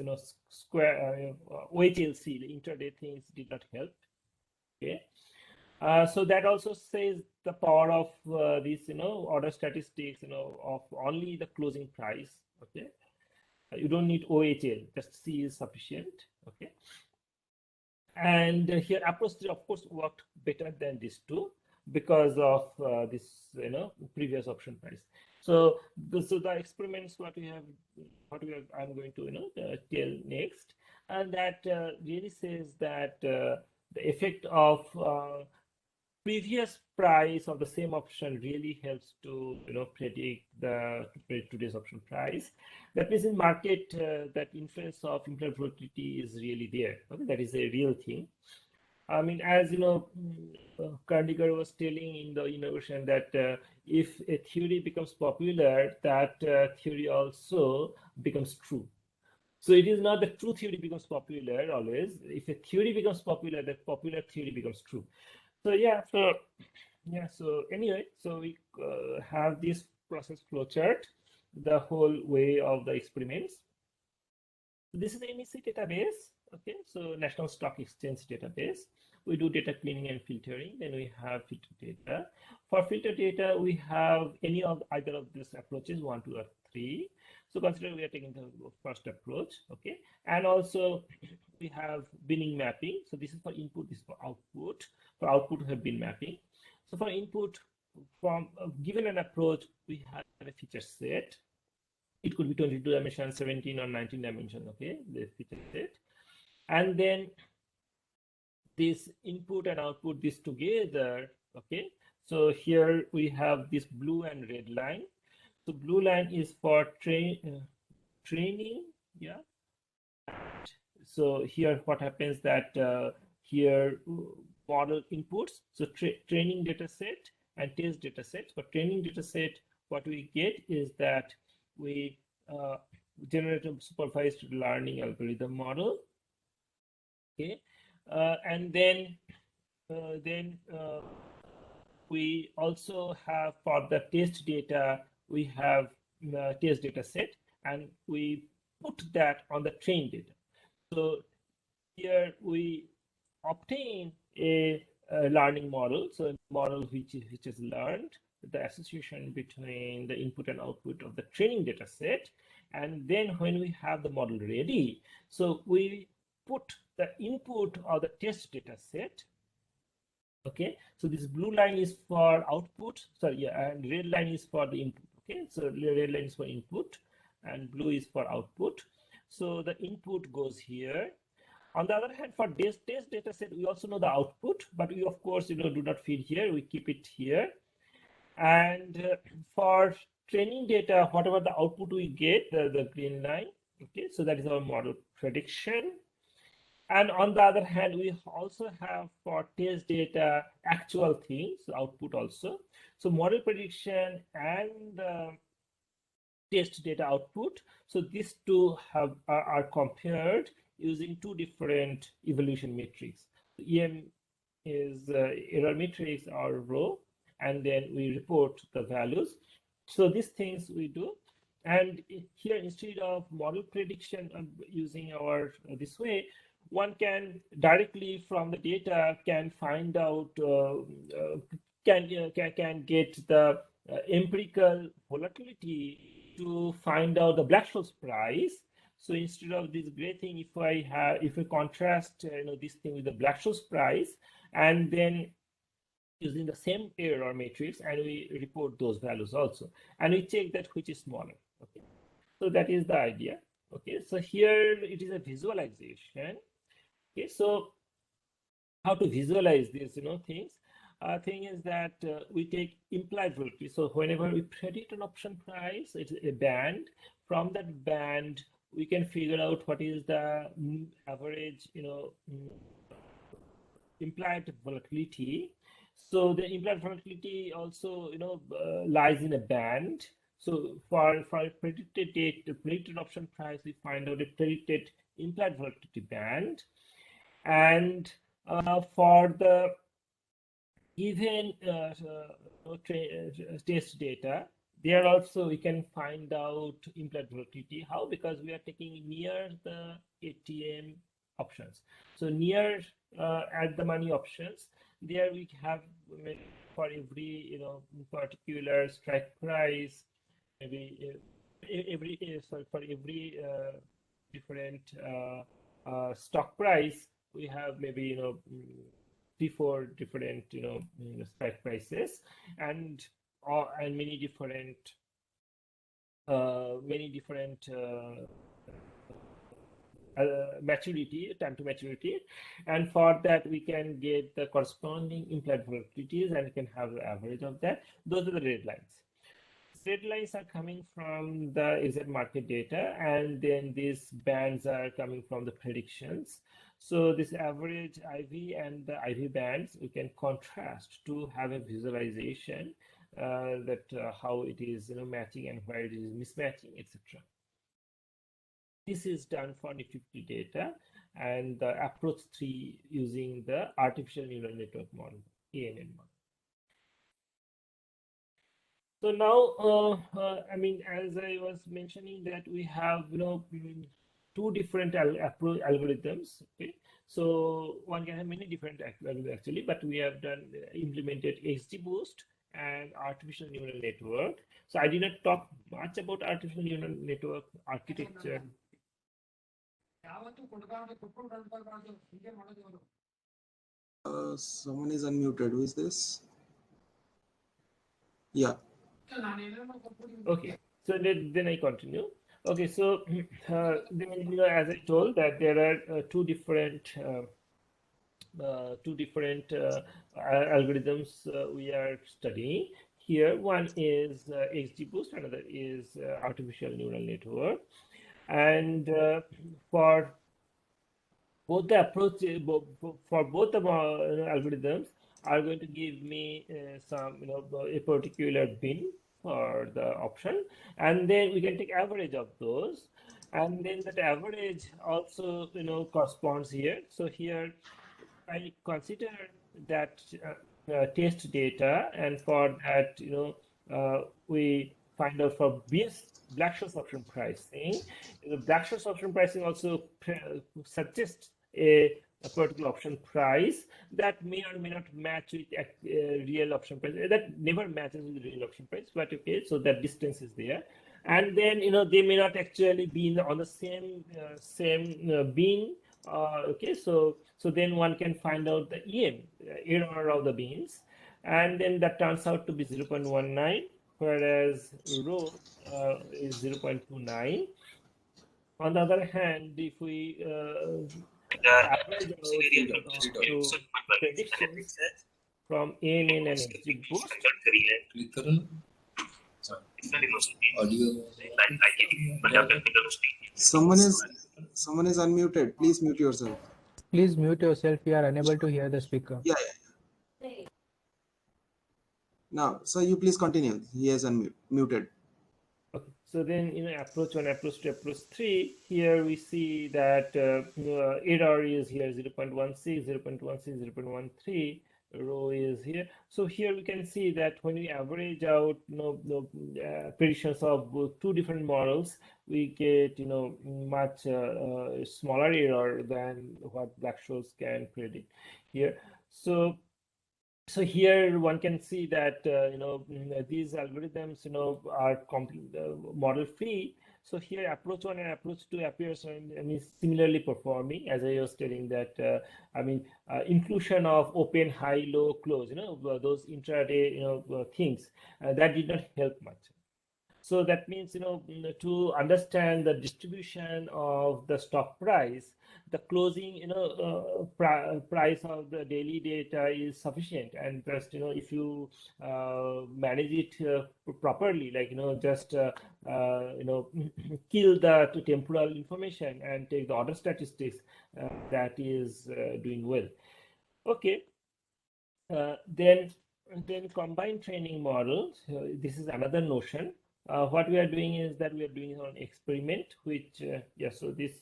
square OHLC, the intraday things did not help. Okay, so that also says the power of this, order statistics, of only the closing price. Okay, you don't need OHL, just C is sufficient. Okay, and here approach 3, of course, worked better than these two because of this, previous option price. So the experiments I'm going to tell next, and that really says that the effect of previous price of the same option really helps to predict today's option price. That means in market that influence of implied volatility is really there. Okay, that is a real thing. I mean, as Kandigar was telling in the innovation that if a theory becomes popular, that theory also becomes true. So it is not the true theory becomes popular always. If a theory becomes popular, the popular theory becomes true. So so anyway, so we have this process flowchart, the whole way of the experiments. This is the NEC database. Okay, so National Stock Exchange database. We do data cleaning and filtering. Then we have filter data. For filter data, we have either of these approaches, 1, 2, or 3. So consider we are taking the first approach. Okay, and also we have binning mapping. So this is for input, this is for output. For output, we have bin mapping. So for input, from given an approach, we have a feature set. It could be 22 dimension, 17 or 19 dimension. Okay, the feature set. And then this input and output, this together. Okay, so here we have this blue and red line. So blue line is for training. Yeah. So here what happens that here model inputs. So training data set and test data set. For training data set, what we get is that we generate a supervised learning algorithm model. Okay, and then we also have for the test data, we have test data set, and we put that on the train data. So here we obtain a learning model, so a model which is learned, the association between the input and output of the training data set. And then when we have the model ready, so we put the input of the test data set. Okay, so this blue line is for output, and red line is for the input. Okay, so red line is for input and blue is for output. So the input goes here. On the other hand, for this test data set, we also know the output, but we of course do not feed here, we keep it here. And for training data, whatever the output we get, the green line, okay, so that is our model prediction. And on the other hand, we also have for test data actual things, output also. So model prediction and test data output. So these two are compared using two different evaluation metrics. EM is error matrix or row, and then we report the values. So these things we do. And here, instead of model prediction using our this way, one can directly from the data can find out can get the empirical volatility to find out the Black-Scholes price. So instead of this gray thing, if I contrast this thing with the Black-Scholes price, and then using the same error matrix, and we report those values also, and we check that which is smaller. Okay, so that is the idea. Okay, so here it is a visualization. Okay, so how to visualize these things? Thing is that we take implied volatility. So whenever we predict an option price, it's a band. From that band, we can figure out what is the average, implied volatility. So the implied volatility also, lies in a band. So for a predicted option price, we find out a predicted implied volatility band, and for the given test data, there also we can find out implied volatility. How? Because we are taking near the ATM options. So near at the money options, there we have for every particular strike price, maybe for every different stock price, we have maybe 3-4 different strike prices, and many different maturity, time to maturity, and for that we can get the corresponding implied volatilities, and we can have the average of that. Those are the red lines. Red lines are coming from the exact market data, and then these bands are coming from the predictions. So this average IV and the IV bands, we can contrast to have a visualization that how it is matching and where it is mismatching, etc. This is done for Nifty data, and the approach 3 using the artificial neural network model, ANN model. So now, I mean, as I was mentioning, that we have two different algorithms. Okay, so one can have many different algorithms actually, but we have implemented XGBoost and artificial neural network. So I did not talk much about artificial neural network architecture. Someone is unmuted. Who is this? Yeah. Okay, so then I continue. Okay, so then as I told that there are two different algorithms we are studying here. One is XGBoost, another is artificial neural network, and for both the approach for both the algorithms are going to give me some a particular bin for the option, and then we can take average of those, and then that average also corresponds here. So here I consider that test data, and for that we find out for Black-Scholes option pricing. The Black-Scholes option pricing also suggests a particular option price that may or may not match with real option price. That never matches with real option price, but okay, so that distance is there. And then they may not actually be on the same bin. Okay, so then one can find out the EM, error of the bins, and then that turns out to be 0.19, whereas rho is 0.29. On the other hand, if we average out predictions, from ANN and XGBoost. Someone is unmuted. Please mute yourself. Please mute yourself. We are unable to hear the speaker. Yeah. Now, so you please continue. He is muted. Okay. So then, approach 1, approach 2, approach 3. Here we see that error is here 0.16, 0.16, 0.13. Rho is here. So here we can see that when we average out predictions of two different models, we get much smaller error than what Black-Scholes can predict here. So here one can see that these algorithms are model free. So here approach 1 and approach 2 appears and is similarly performing, as I was telling that inclusion of open, high, low, close, those intraday things that did not help much. So that means, to understand the distribution of the stock price, the closing, price of the daily data is sufficient. And just, if you manage it properly, like, just, kill the temporal information and take the order statistics, that is doing well. Okay. Then combined training models. This is another notion. What we are doing is that we are doing an experiment, which so this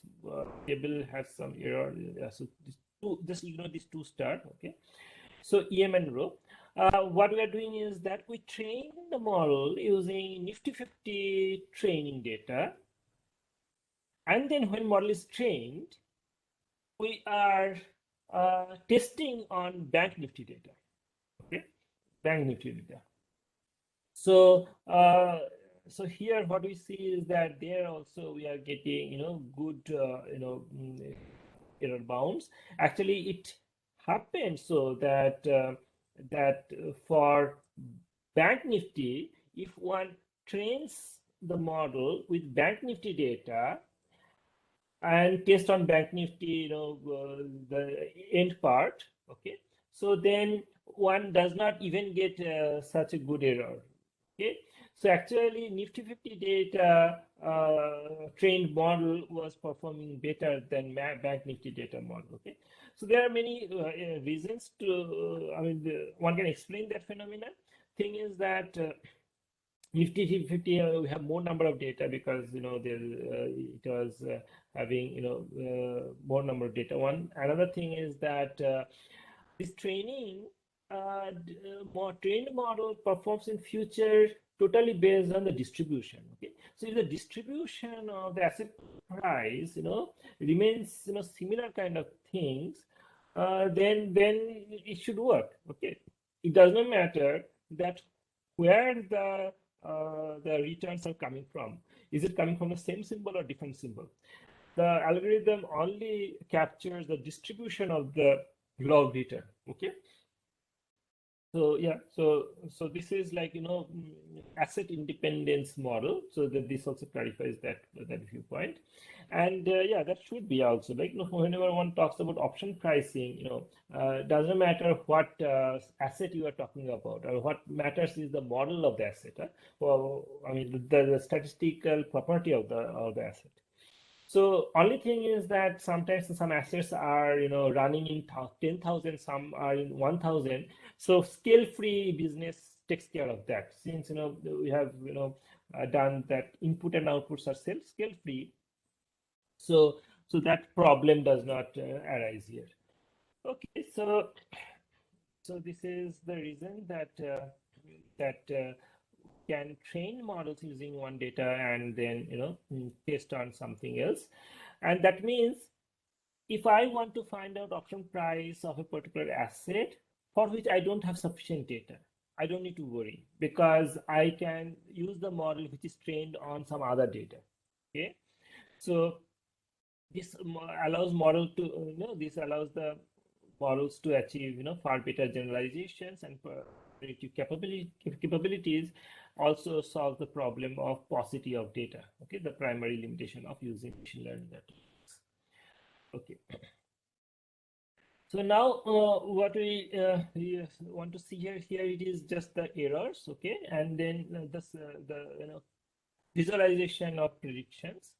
table has some error. So just ignore these two start. Okay. So EM and Rho. What we are doing is that we train the model using Nifty 50 training data, and then when model is trained, we are testing on Bank Nifty data. Okay, Bank Nifty data. So so here what we see is that there also we are getting good error bounds. Actually, it happened so that for Bank Nifty, if one trains the model with Bank Nifty data and test on Bank Nifty, the end part, okay, so then one does not even get such a good error. Okay, so actually Nifty 50 data trained model was performing better than Bank Nifty data model. Okay, so there are many reasons to, one can explain that phenomenon. Thing is that Nifty 50 we have more number of data because it was having more number of data. Another thing is that this training more trained model performs in future totally based on the distribution. Okay, so if the distribution of the asset price remains similar kind of things, then it should work. Okay, it does not matter that where the returns are coming from. Is it coming from the same symbol or different symbol? The algorithm only captures the distribution of the log return. Okay. So yeah, so this is like asset independence model. So that this also clarifies that viewpoint, and yeah, that should be also like whenever one talks about option pricing, doesn't matter what asset you are talking about, or what matters is the model of the asset. Well, the statistical property of the asset. So only thing is that sometimes some assets are running in 10,000, some are in 1,000. So scale-free business takes care of that. Since we have done that input and outputs are scale-free, so that problem does not arise here. Okay, so this is the reason that can train models using one data and then test on something else. And that means if I want to find out option price of a particular asset for which I don't have sufficient data, I don't need to worry because I can use the model which is trained on some other data. Okay, so this allows model to this allows the models to achieve far better generalizations and capabilities. Also solve the problem of paucity of data. Okay, the primary limitation of using machine learning networks. Okay, So now what we want to see here it is just the errors, okay, and then the visualization of predictions.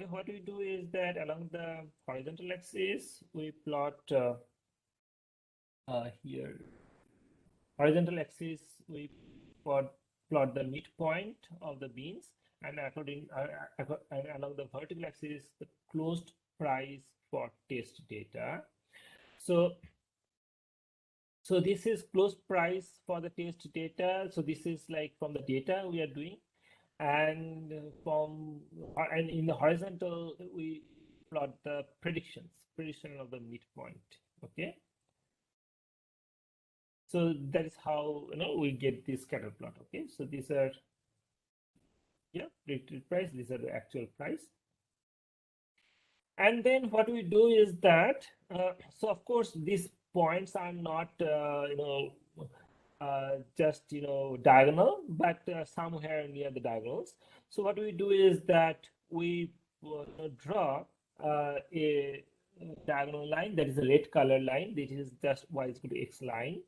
Okay, what we do is that along the horizontal axis we plot here horizontal axis we plot the midpoint of the beans, and and along the vertical axis the closed price for test data. So this is closed price for the test data. So this is like from the data we are doing, and in the horizontal we plot the prediction of the midpoint. Okay. So that is how we get this scatter plot. Okay. So these are predicted price. These are the actual price. And then what we do is that so of course these points are not just diagonal, but somewhere near the diagonals. So what we do is that we draw a diagonal line, that is a red color line. This is just y is equal to x line.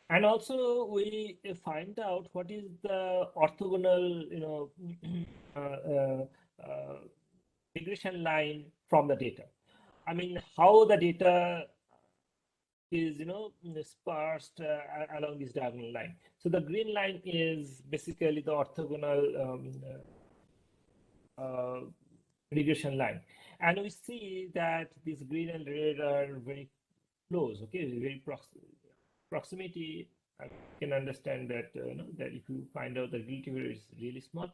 And also we find out what is the orthogonal regression line from the data. I mean, how the data is sparsed along this diagonal line. So the green line is basically the orthogonal regression line, and we see that this green and red are very close. Okay, very proximity. I can understand that that if you find out the relativity is really small,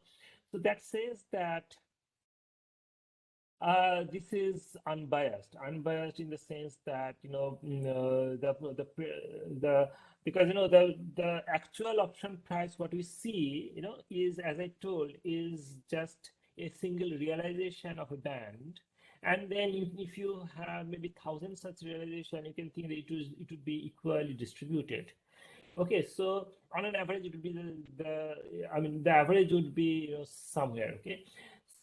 so that says that this is unbiased in the sense that because the actual option price what we see is, as I told, is just a single realization of a band, and then if you have maybe 1,000 such realization, you can think that it would be equally distributed. Okay, so on an average, it would be the average would be somewhere. Okay,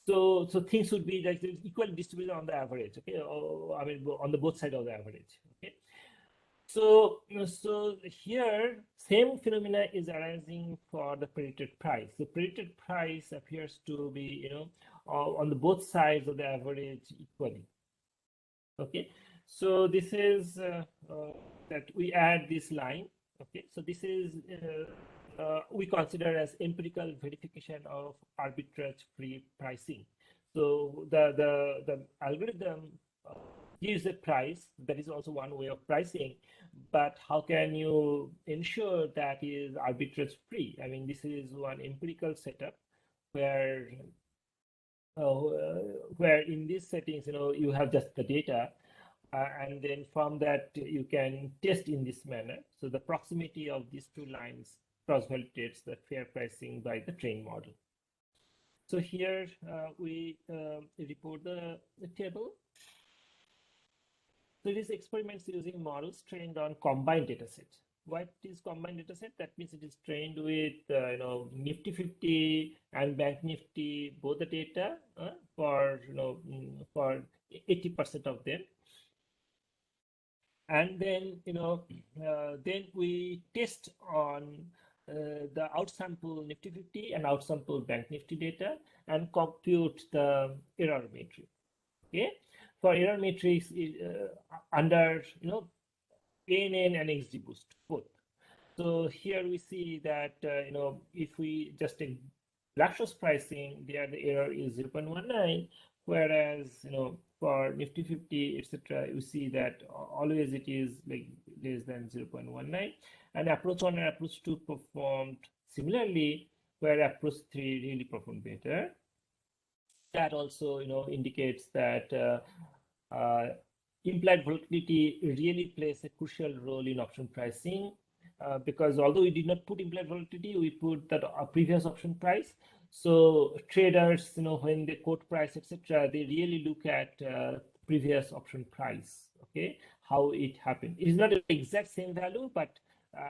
so things would be like equally distributed on the average. Okay, I mean on the both sides of the average. Okay, so here same phenomena is arising for the predicted price. The predicted price appears to be on the both sides of the average equally. Okay, so this is that we add this line. Okay, so this is we consider as empirical verification of arbitrage-free pricing. So the algorithm gives a price. That is also one way of pricing, but how can you ensure that is arbitrage-free? I mean, this is one empirical setup where in these settings, you have just the data, and then from that you can test in this manner. So the proximity of these two lines cross-validates the fair pricing by the trained model. So here we report the table. So these experiments using models trained on combined dataset. What is combined dataset? That means it is trained with Nifty 50 and Bank Nifty, both the data for 80% of them. And then then we test on the outsample Nifty 50 and outsample Bank Nifty data and compute the error matrix. Okay, for error matrix under ANN and XGBoost both. So here we see that if we just take Black-Scholes pricing, there the error is 0.19, whereas for Nifty 50 etc. you see that always it is like less than 0.19, and approach 1 and approach 2 performed similarly, where approach 3 really performed better. That also indicates that implied volatility really plays a crucial role in option pricing, because although we did not put implied volatility, we put that previous option price. So traders, when they quote price, etc., they really look at previous option price. Okay, how it happened. It is not the exact same value, but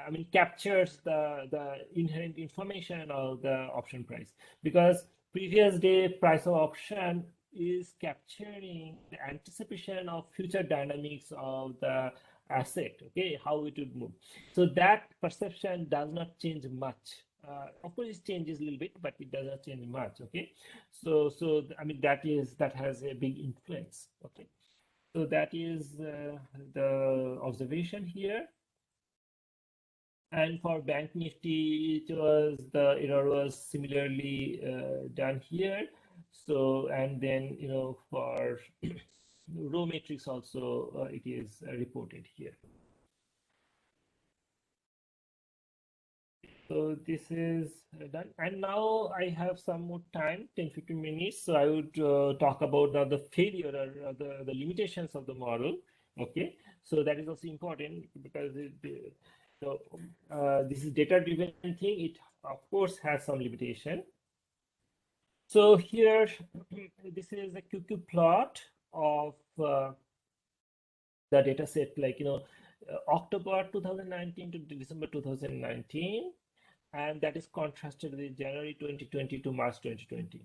I mean captures the inherent information of the option price, because previous day price of option is capturing the anticipation of future dynamics of the asset, okay, how it would move. So that perception does not change much. Of course, it changes a little bit, but it does not change much, okay. So I mean, that has a big influence, okay. So that is the observation here. And for Bank Nifty, the error was similarly done here. So, and then, for row matrix also, it is reported here. So this is done. And now I have some more time, 10-15 minutes. So I would talk about now the failure or the limitations of the model. Okay. So that is also important because this is data-driven thing. It, of course, has some limitation. So here, this is a QQ plot of the data set, like, October 2019 to December 2019. And that is contrasted with January 2020 to March 2020.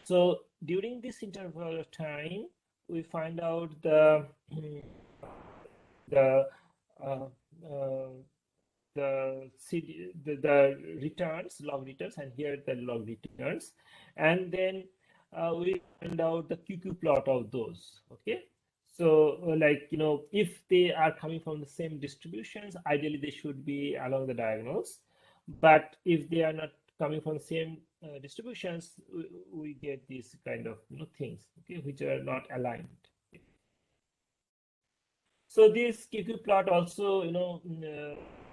So during this interval of time, we find out the returns, log returns, and here the log returns, and then we find out the QQ plot of those. Okay. So, like, if they are coming from the same distributions, ideally they should be along the diagonals. But if they are not coming from the same distributions, we get these kind of things, okay, which are not aligned. So this QQ plot also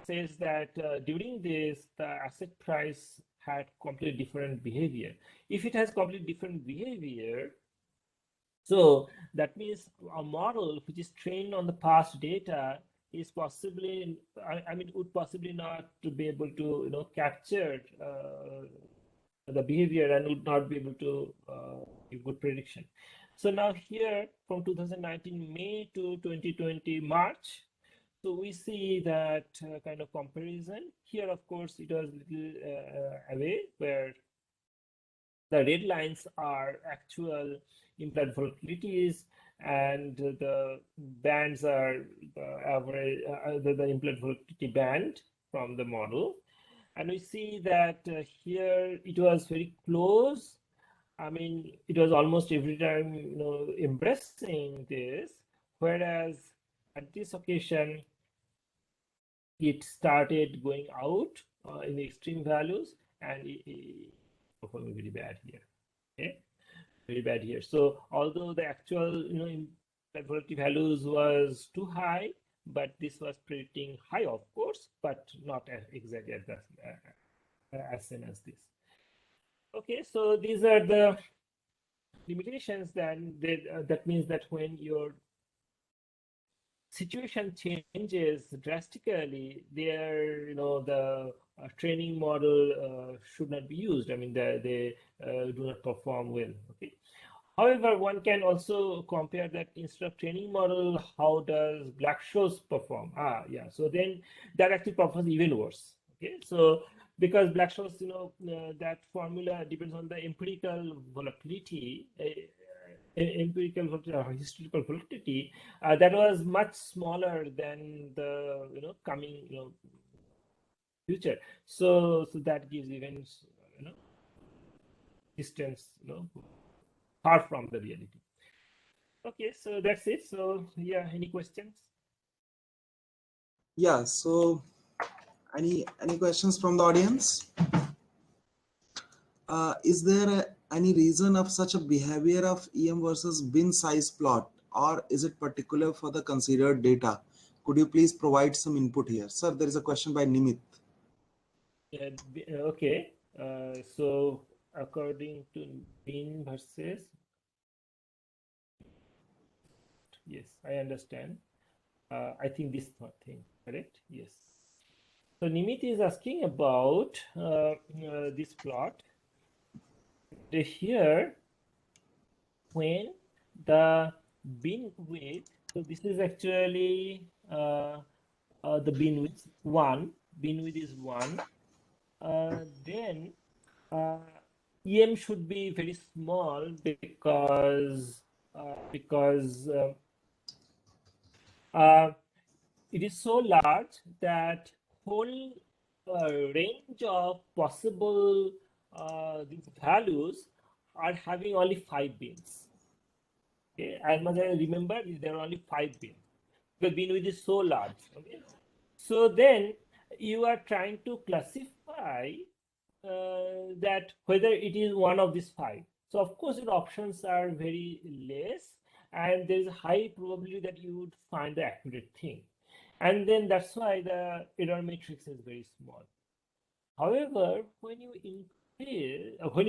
says that during this, the asset price had completely different behavior. If it has completely different behavior, so that means a model which is trained on the past data is possibly, I mean, would possibly not to be able to capture the behavior and would not be able to give good prediction. So now here from 2019 May to 2020 March, so we see that kind of comparison. Here, of course, it was a little away, where the red lines are actual implied volatilities, and the bands are the average, the implied volatility band from the model. And we see that here it was very close. I mean, it was almost every time, embracing this, whereas at this occasion, it started going out in the extreme values, and it performed very bad here. Okay, very bad here. So although the actual, volatility values was too high, but this was predicting high, of course, but not exactly as same as this. Okay, so these are the limitations. Then that means that when your situation changes drastically, there, the training model should not be used. I mean, they do not perform well. Okay. However, one can also compare that instead of training model, how does Black-Scholes perform? Yeah. So then that actually performs even worse. Okay. So because Black-Scholes, that formula depends on the empirical volatility, historical volatility that was much smaller than the coming future. So that gives even distance far from the reality. Okay, so that's it. So yeah, any questions? Yeah, so any questions from the audience? Is there any reason of such a behavior of EM versus bin size plot, or is it particular for the considered data? Could you please provide some input here? Sir, there is a question by Nimit. Okay, so according to bin versus, yes, I understand. I think this thing, correct? Yes. So Nimit is asking about this plot. Here, when the bin width, so this is actually the bin width 1, bin width is 1, then EM should be very small because it is so large that whole range of possible these values are having only 5 bins. Okay, as much as I remember, there are only 5 bins. The bin width is so large. Okay, so then you are trying to classify that whether it is one of these 5. So of course, your options are very less, and there is a high probability that you would find the accurate thing. And then that's why the error matrix is very small. However, when you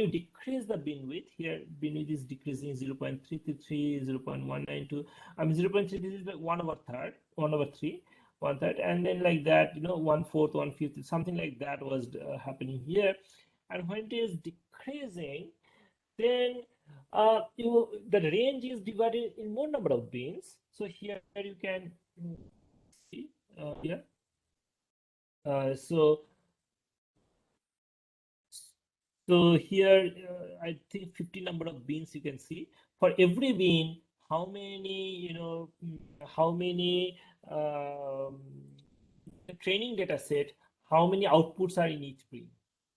decrease the bin width, here bin width is decreasing 0.333, 0.192. I mean 0.3, this is like 1/3, 1/3, 1/3, and then like that, 1/4, 1/5, something like that was happening here. And when it is decreasing, then the range is divided in more number of bins. So here you can see here. So here, I think 50 number of bins you can see. For every bin, how many, how many training data set, how many outputs are in each bin.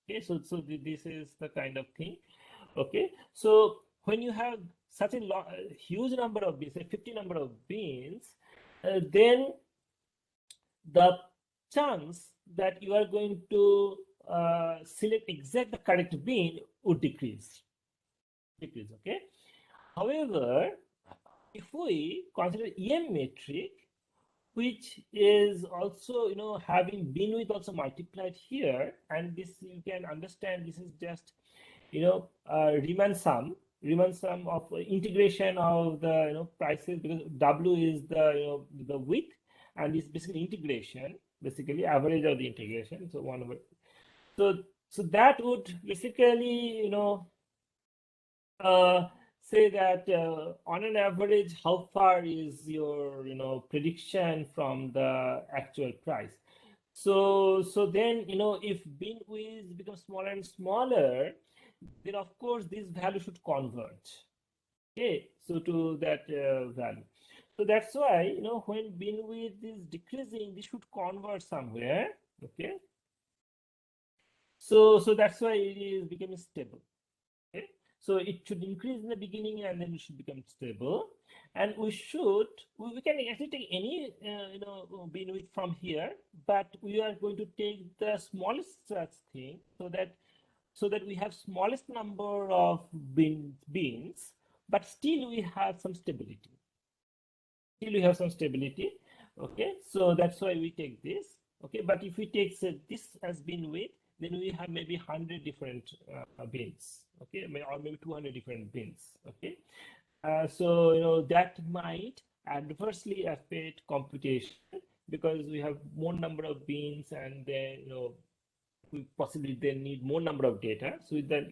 Okay, so this is the kind of thing. Okay, so when you have such a huge number of bins, say 50 number of bins, then the chance that you are going to select exact the correct bin would decrease. Okay. However, if we consider EM metric, which is also having bin width also multiplied here, and this you can understand this is just Riemann sum of integration of the prices, because W is the width, and it's basically integration, basically average of the integration. So 1/. So that would basically say that on an average, how far is your prediction from the actual price. So then if bin width becomes smaller and smaller, then of course this value should converge. Okay, so to that value. So that's why when bin width is decreasing, this should converge somewhere. Okay, so that's why it is becoming stable. Okay, so it should increase in the beginning and then it should become stable. And we can actually take any bin width from here, but we are going to take the smallest such thing so that we have smallest number of bins, but still we have some stability. Okay, so that's why we take this. Okay, but if we take this as bin width, then we have maybe 100 different bins. Okay, or maybe 200 different bins. Okay, so that might adversely affect computation, because we have more number of bins, and then we possibly then need more number of data. So that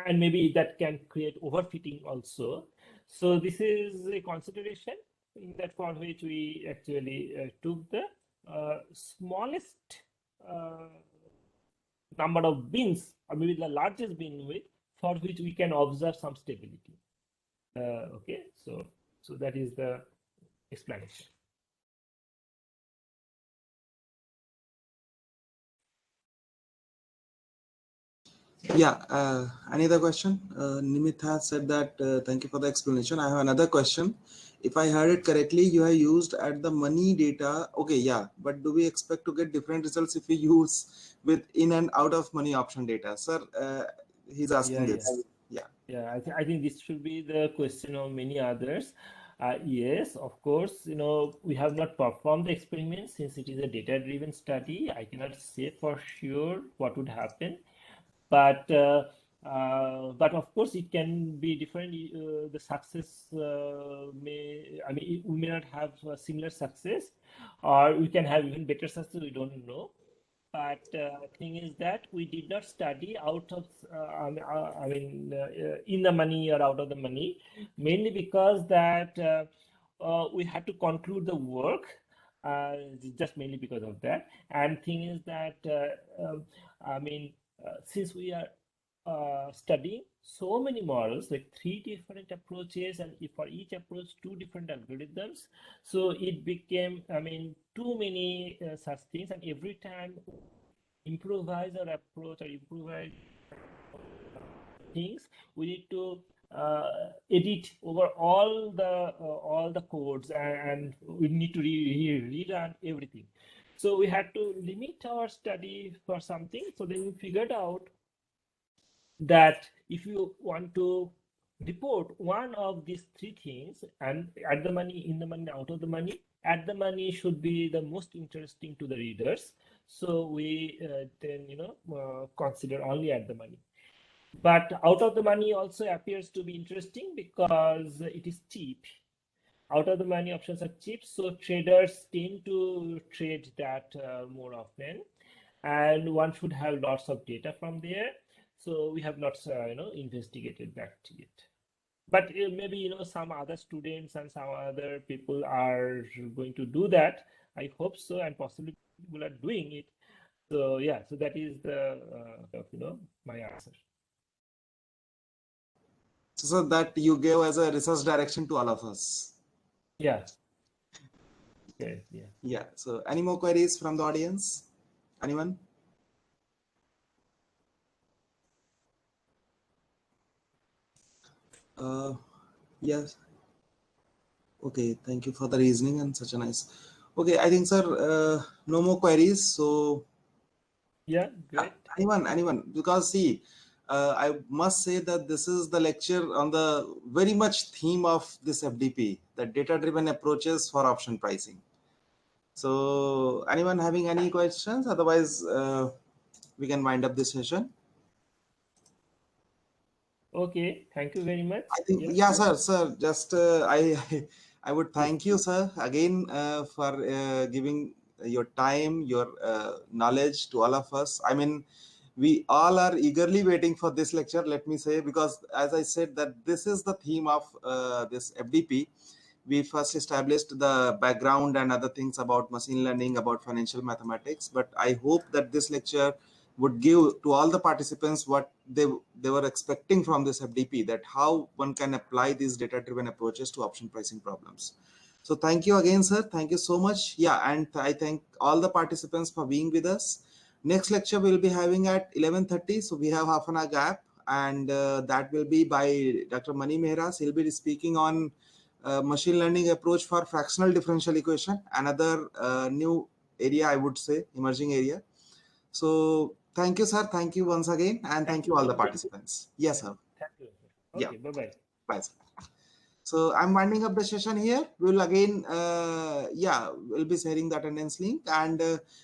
and maybe that can create overfitting also. So this is a consideration that for which we actually took the smallest number of bins, or maybe the largest bin width, for which we can observe some stability. Okay, so that is the explanation. Yeah, any other question? Nimit has said that thank you for the explanation. I have another question. If I heard it correctly, you have used at the money data. Okay, yeah, but do we expect to get different results if we use with in and out of money option data? Sir, he's asking this. Yeah, I think this should be the question of many others. Yes, of course, we have not performed the experiment since it is a data-driven study. I cannot say for sure what would happen, but of course it can be different. The success we may not have a similar success, or we can have even better success. We don't know. But thing is that we did not study out of, in the money or out of the money, mainly because that we had to conclude the work, just mainly because of that. And thing is that, since we are studying so many models, like 3 different approaches, and for each approach 2 different algorithms. So it became, I mean, too many such things, and every time improvise our approach or improvise things, we need to edit over all the codes, and we need to relearn everything. So we had to limit our study for something. So then we figured out that if you want to report one of these 3 things, and at the money, in the money, out of the money, at the money should be the most interesting to the readers. So we then consider only at the money. But out of the money also appears to be interesting because it is cheap. Out of the money options are cheap, so traders tend to trade that more often, and one should have lots of data from there. So we have not investigated that yet. But maybe some other students and some other people are going to do that. I hope so, and possibly people are doing it. So yeah, so that is the my answer. So that you gave as a research direction to all of us. Yeah. Okay. Yeah. Yeah. So any more queries from the audience? Anyone? Yes. Okay. Thank you for the reasoning and such a nice. Okay. I think, sir, no more queries. So yeah, great. Anyone, because see, I must say that this is the lecture on the very much theme of this FDP, the data-driven approaches for option pricing. So anyone having any questions? Otherwise, we can wind up this session. Okay, thank you very much. I think, yeah, sir, just I would thank you, sir, again for giving your time, your knowledge to all of us. I mean, we all are eagerly waiting for this lecture, let me say, because as I said that this is the theme of this FDP. We first established the background and other things about machine learning, about financial mathematics, but I hope that this lecture would give to all the participants what they were expecting from this FDP, that how one can apply these data-driven approaches to option pricing problems. So thank you again, sir. Thank you so much. Yeah, and I thank all the participants for being with us. Next lecture we'll be having at 11:30. So we have half an hour gap, and that will be by Dr. Mani Mehras. He'll be speaking on machine learning approach for fractional differential equation, another new area, I would say, emerging area. So thank you, sir. Thank you once again, and thank you all the participants. Yes, sir. Thank you. Okay, Yeah. bye-bye. Bye, sir. So I'm winding up the session here. We'll again, we'll be sharing the attendance link, and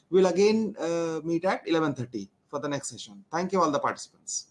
we'll again meet at 11:30 for the next session. Thank you all the participants.